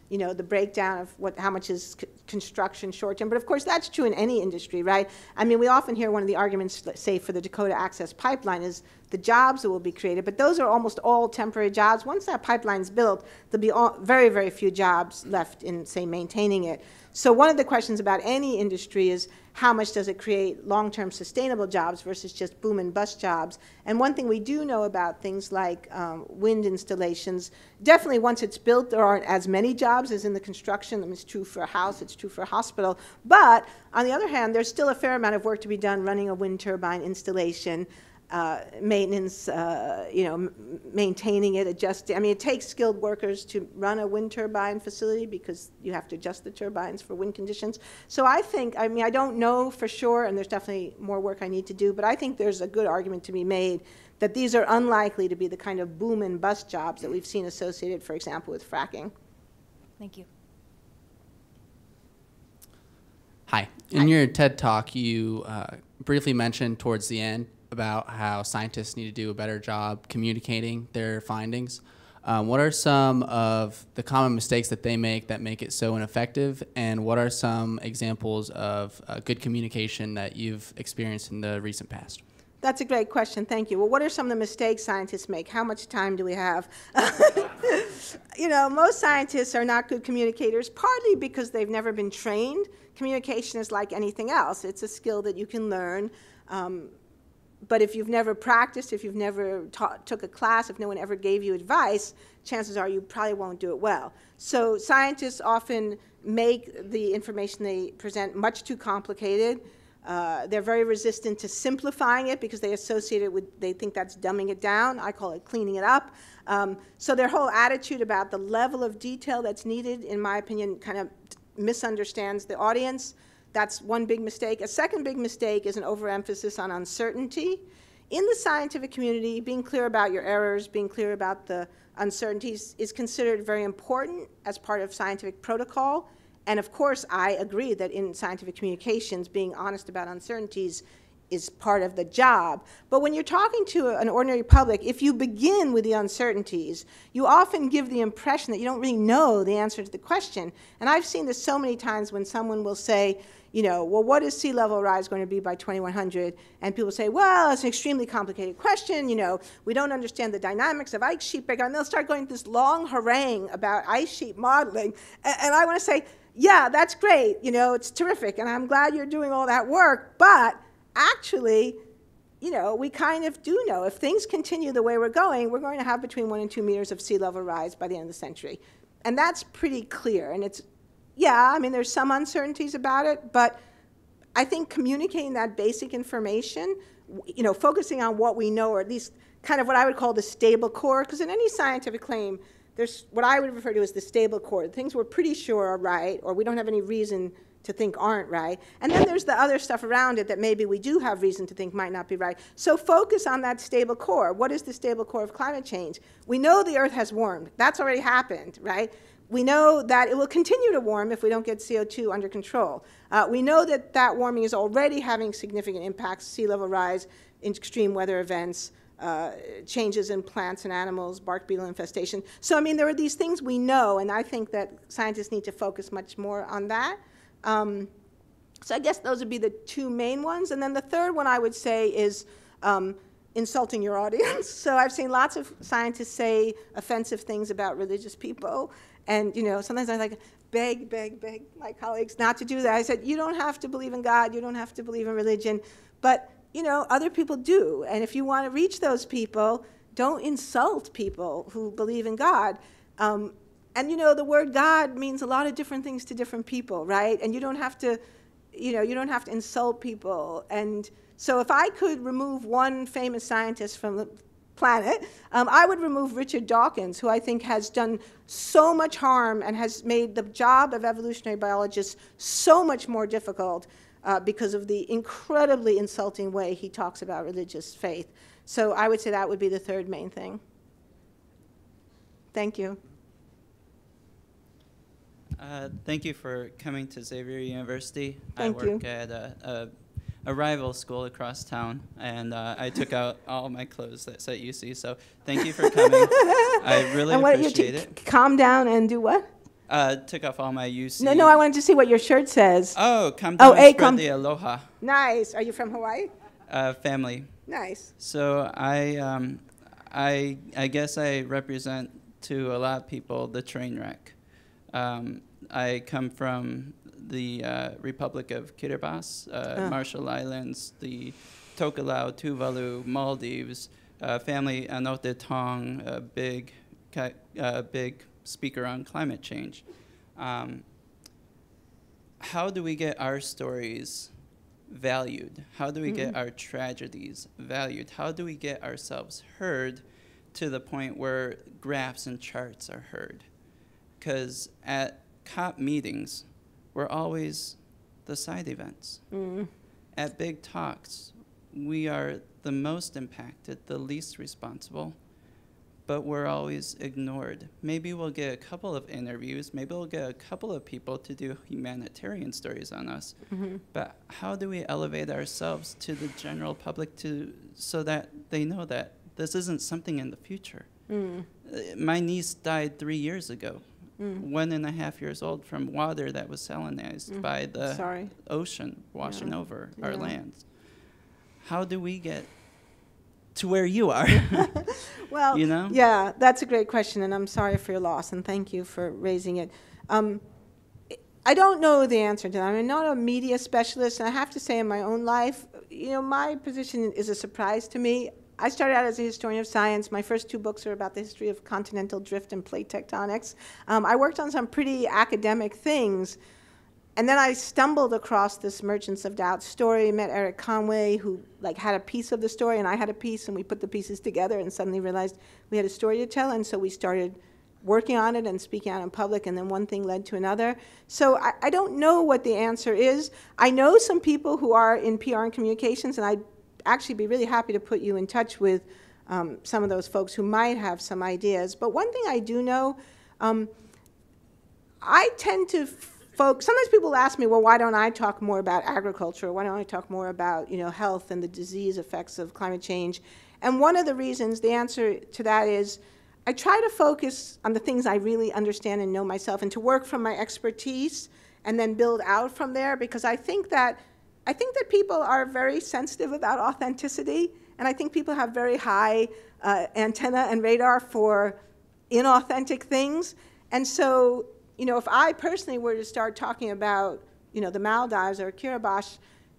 the breakdown of how much is construction short-term. But of course, that's true in any industry, right? I mean, we often hear one of the arguments, say, for the Dakota Access Pipeline is the jobs that will be created, but those are almost all temporary jobs. Once that pipeline's built, there'll be very, very few jobs left in, say, maintaining it. So one of the questions about any industry is how much does it create long-term sustainable jobs versus just boom and bust jobs? And one thing we do know about things like wind installations, definitely once it's built, there aren't as many jobs as in the construction. I mean, it's true for a house, it's true for a hospital. But on the other hand, there's still a fair amount of work to be done running a wind turbine installation, maintenance, maintaining it, adjusting. I mean, it takes skilled workers to run a wind turbine facility because you have to adjust the turbines for wind conditions. So I don't know for sure, and there's definitely more work I need to do, but I think there's a good argument to be made that these are unlikely to be the kind of boom and bust jobs that we've seen associated, for example, with fracking. Thank you. Hi. In your TED Talk, you briefly mentioned towards the end about how scientists need to do a better job communicating their findings. What are some of the common mistakes that they make that make it so ineffective, and what are some examples of good communication that you've experienced in the recent past? That's a great question. Thank you. Well, what are some of the mistakes scientists make? How much time do we have? You know, most scientists are not good communicators, partly because they've never been trained. Communication is like anything else. It's a skill that you can learn. But if you've never practiced, if you've never took a class, if no one ever gave you advice, chances are you probably won't do it well. So scientists often make the information they present much too complicated. They're very resistant to simplifying it because they associate it with, they think that's dumbing it down. I call it cleaning it up. So their whole attitude about the level of detail that's needed, in my opinion, kind of misunderstands the audience. That's one big mistake. A second big mistake is an overemphasis on uncertainty. In the scientific community, being clear about your errors, being clear about the uncertainties is considered very important as part of scientific protocol. And of course, I agree that in scientific communications, being honest about uncertainties is part of the job. But when you're talking to an ordinary public, if you begin with the uncertainties, you often give the impression that you don't really know the answer to the question. And I've seen this so many times when someone will say, you know, well, what is sea level rise going to be by 2100? And people say, well, it's an extremely complicated question. You know, we don't understand the dynamics of ice sheet breakout. And they'll start going this long harangue about ice sheet modeling. And I want to say, yeah, that's great. You know, it's terrific. And I'm glad you're doing all that work. But actually, you know, we kind of do know if things continue the way we're going to have between 1 and 2 meters of sea level rise by the end of the century. And that's pretty clear. And it's, yeah, I mean, there's some uncertainties about it, but I think communicating that basic information, you know, focusing on what we know, or at least kind of what I would call the stable core, because in any scientific claim, there's what I would refer to as the stable core, the things we're pretty sure are right, or we don't have any reason to think aren't right. And then there's the other stuff around it that maybe we do have reason to think might not be right. So focus on that stable core. What is the stable core of climate change? We know the Earth has warmed. That's already happened, right? We know that it will continue to warm if we don't get CO2 under control. We know that that warming is already having significant impacts, sea level rise, extreme weather events, changes in plants and animals, bark beetle infestation. So, I mean, there are these things we know, and I think that scientists need to focus much more on that. So I guess those would be the two main ones. And then the third one I would say is insulting your audience. So I've seen lots of scientists say offensive things about religious people. And, you know, sometimes I like beg my colleagues not to do that. I said, you don't have to believe in God. You don't have to believe in religion. But, you know, other people do. And if you want to reach those people, don't insult people who believe in God. And, you know, the word God means a lot of different things to different people, right? And you don't have to, you know, you don't have to insult people. And so if I could remove one famous scientist from the planet, I would remove Richard Dawkins, who I think has done so much harm and has made the job of evolutionary biologists so much more difficult because of the incredibly insulting way he talks about religious faith. So I would say that would be the third main thing. Thank you. Thank you for coming to Xavier University. Thank I work at a rival school across town, and I took out all my clothes that said UC, so thank you for coming. I really appreciate it. Calm down and do what? Took off all my UC. No, I wanted to see what your shirt says. Oh, come down and spread the aloha. Nice. Are you from Hawaii? Family. Nice. So I guess I represent to a lot of people the train wreck. I come from the Republic of Kiribati, Marshall Islands, the Tokelau, Tuvalu, Maldives, family Anote Tong, a big speaker on climate change. How do we get our stories valued? How do we get our tragedies valued? How do we get ourselves heard to the point where graphs and charts are heard? Because at COP meetings, we're always the side events. At big talks, we are the most impacted, the least responsible, but we're always ignored. Maybe we'll get a couple of interviews, maybe we'll get a couple of people to do humanitarian stories on us, but how do we elevate ourselves to the general public so that they know that this isn't something in the future? My niece died 3 years ago. 1.5 years old from water that was salinized by the ocean washing over our lands. How do we get to where you are? Well, you know? Yeah, that's a great question, and I'm sorry for your loss, and thank you for raising it. I don't know the answer to that. I'm not a media specialist, and I have to say in my own life, you know, my position is a surprise to me. I started out as a historian of science. My first 2 books are about the history of continental drift and plate tectonics. I worked on some pretty academic things, and then I stumbled across this Merchants of Doubt story, met Eric Conway, who like had a piece of the story, and I had a piece, and we put the pieces together and suddenly realized we had a story to tell, and so we started working on it and speaking out in public, and then one thing led to another. So I don't know what the answer is. I know some people who are in PR and communications, and I'd actually be really happy to put you in touch with some of those folks who might have some ideas. But one thing I do know, I tend to sometimes people ask me, well, why don't I talk more about agriculture? Why don't I talk more about, you know, health and the disease effects of climate change? And one of the reasons, the answer to that is, I try to focus on the things I really understand and know myself, and to work from my expertise and then build out from there, because I think that people are very sensitive about authenticity, and I think people have very high antenna and radar for inauthentic things. And so, you know, if I personally were to start talking about, you know, the Maldives or Kiribati,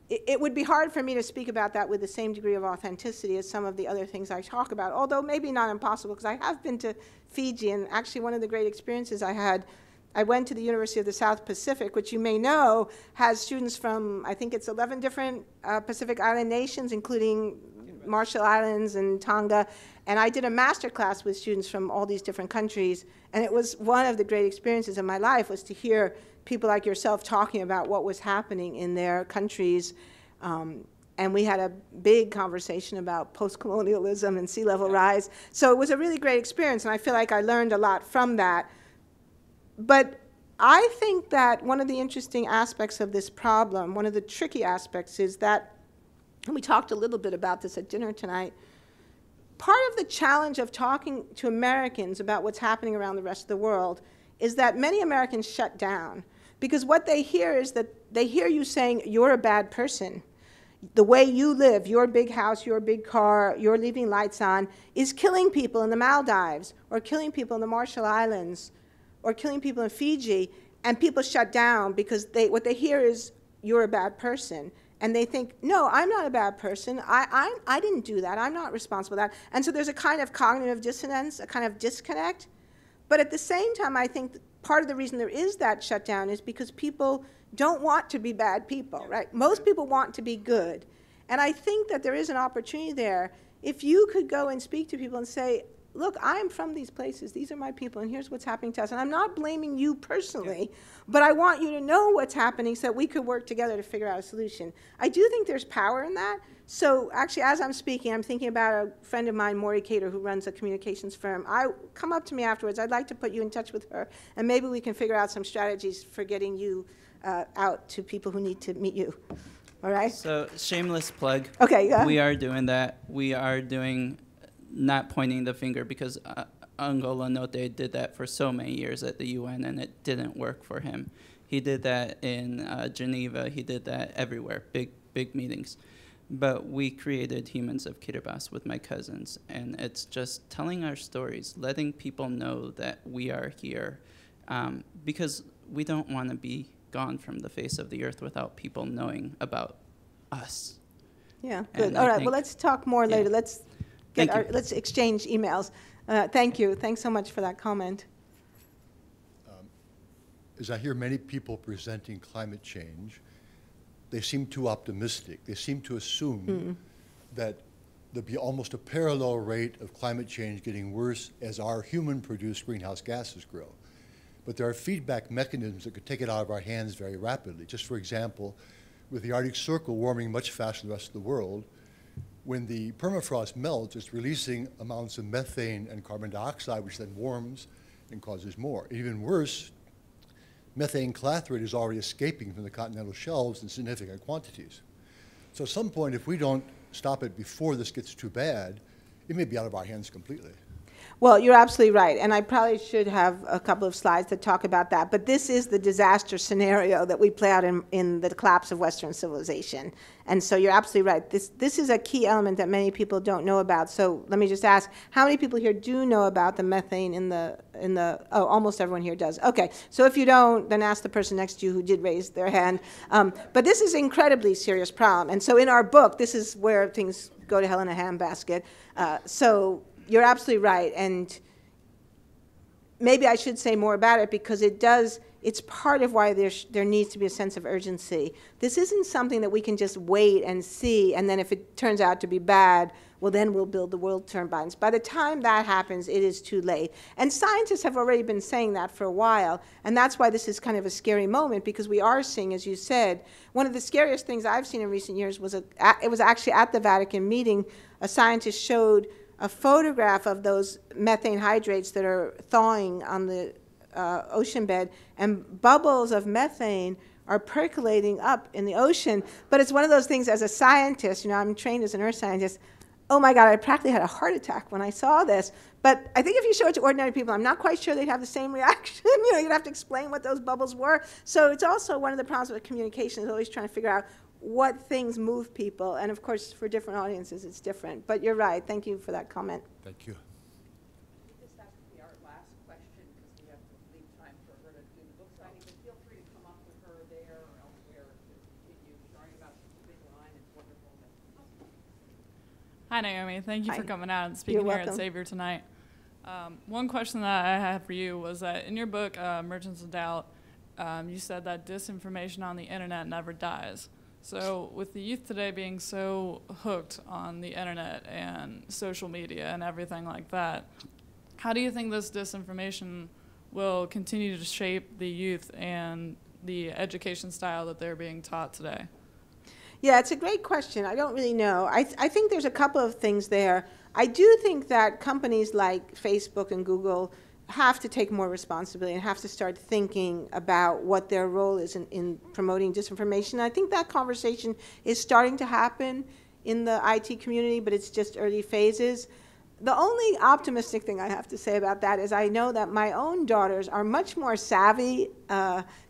it would be hard for me to speak about that with the same degree of authenticity as some of the other things I talk about, although maybe not impossible, because I have been to Fiji, and actually one of the great experiences I had, I went to the University of the South Pacific, which you may know has students from, I think it's 11 different Pacific Island nations, including Marshall Islands and Tonga, and I did a master class with students from all these different countries, and it was one of the great experiences of my life, was to hear people like yourself talking about what was happening in their countries. And we had a big conversation about post-colonialism and sea level rise. So it was a really great experience, and I feel like I learned a lot from that. But I think that one of the interesting aspects of this problem, one of the tricky aspects, is that, and we talked a little bit about this at dinner tonight, part of the challenge of talking to Americans about what's happening around the rest of the world is that many Americans shut down. Because what they hear is that they hear you saying, you're a bad person. The way you live, your big house, your big car, your leaving lights on, is killing people in the Maldives, or killing people in the Marshall Islands, or killing people in Fiji, and people shut down because what they hear is, you're a bad person. And they think, no, I'm not a bad person. I didn't do that. I'm not responsible for that. And so there's a kind of cognitive dissonance, a kind of disconnect. But at the same time, I think part of the reason there is that shutdown is because people don't want to be bad people, right? Most people want to be good. And I think that there is an opportunity there. If you could go and speak to people and say, look, I'm from these places, these are my people, and here's what's happening to us. And I'm not blaming you personally, but I want you to know what's happening so that we could work together to figure out a solution. I do think there's power in that. So actually, as I'm speaking, I'm thinking about a friend of mine, Maury Cater, who runs a communications firm. Come up to me afterwards. I'd like to put you in touch with her, and maybe we can figure out some strategies for getting you out to people who need to meet you. All right? So shameless plug. Okay, yeah. We are doing that. We are doing not pointing the finger, because Angola Note did that for so many years at the UN, and it didn't work for him. He did that in Geneva. He did that everywhere, big meetings. But we created Humans of Kiribati with my cousins, and it's just telling our stories, letting people know that we are here, because we don't want to be gone from the face of the earth without people knowing about us. Yeah, good. All right, well, let's talk more later. Let's let's exchange emails. Thank you. Thanks so much for that comment. As I hear many people presenting climate change, they seem too optimistic. They seem to assume that there'll be almost a parallel rate of climate change getting worse as our human-produced greenhouse gases grow. But there are feedback mechanisms that could take it out of our hands very rapidly. Just for example, with the Arctic Circle warming much faster than the rest of the world, when the permafrost melts, it's releasing amounts of methane and carbon dioxide, which then warms and causes more. Even worse, methane clathrate is already escaping from the continental shelves in significant quantities. So at some point, if we don't stop it before this gets too bad, it may be out of our hands completely. Well, you're absolutely right, and I probably should have a couple of slides that talk about that, but this is the disaster scenario that we play out in the collapse of Western civilization. And so you're absolutely right. This is a key element that many people don't know about. So let me just ask, how many people here do know about the methane in the, oh, almost everyone here does. Okay, so if you don't, then ask the person next to you who did raise their hand. But this is an incredibly serious problem. And so in our book, this is where things go to hell in a handbasket. So you're absolutely right, and maybe I should say more about it because it's part of why there needs to be a sense of urgency. This isn't something that we can just wait and see, and then if it turns out to be bad, well, then we'll build the world turbines. By the time that happens, it is too late. And scientists have already been saying that for a while, and that's why this is kind of a scary moment, because we are seeing, as you said, one of the scariest things I've seen in recent years was, it was actually at the Vatican meeting, a scientist showed a photograph of those methane hydrates that are thawing on the ocean bed, and bubbles of methane are percolating up in the ocean. But it's one of those things, as a scientist, you know, I'm trained as an earth scientist, oh my God, I practically had a heart attack when I saw this. But I think if you show it to ordinary people, I'm not quite sure they'd have the same reaction. You know, you'd have to explain what those bubbles were. So it's also one of the problems with communication is always trying to figure out what things move people. And of course, for different audiences, it's different. But you're right. Thank you for that comment. Thank you. This has to be our last question because we have to leave time for her to do the book signing. But feel free to come up with her there or elsewhere to continue sharing about the big line. It's wonderful. Hi, Naomi. Thank you Hi. for coming out and speaking You're here at welcome. Savior tonight. One question that I had for you was that in your book, Merchants of Doubt, you said that disinformation on the internet never dies. So with the youth today being so hooked on the internet and social media and everything like that, how do you think this disinformation will continue to shape the youth and the education style that they're being taught today? Yeah, it's a great question. I don't really know. I think there's a couple of things there. I do think that companies like Facebook and Google have to take more responsibility and have to start thinking about what their role is in promoting disinformation. I think that conversation is starting to happen in the IT community, but it's just early phases. The only optimistic thing I have to say about that is I know that my own daughters are much more savvy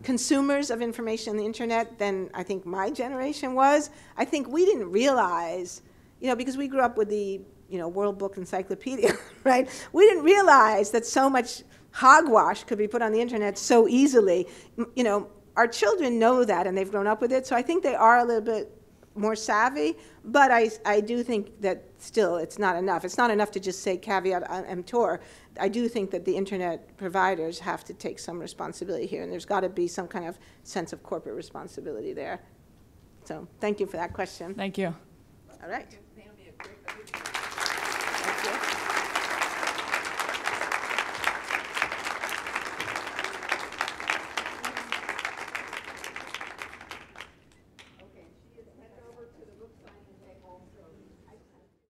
consumers of information on the internet than I think my generation was. I think we didn't realize, you know, because we grew up with the World Book Encyclopedia, right? We didn't realize that so much hogwash could be put on the internet so easily. You know, our children know that and they've grown up with it, so I think they are a little bit more savvy, but I do think that still it's not enough. It's not enough to just say caveat emptor. I do think that the internet providers have to take some responsibility here, and there's got to be some kind of sense of corporate responsibility there. So thank you for that question. Thank you. All right.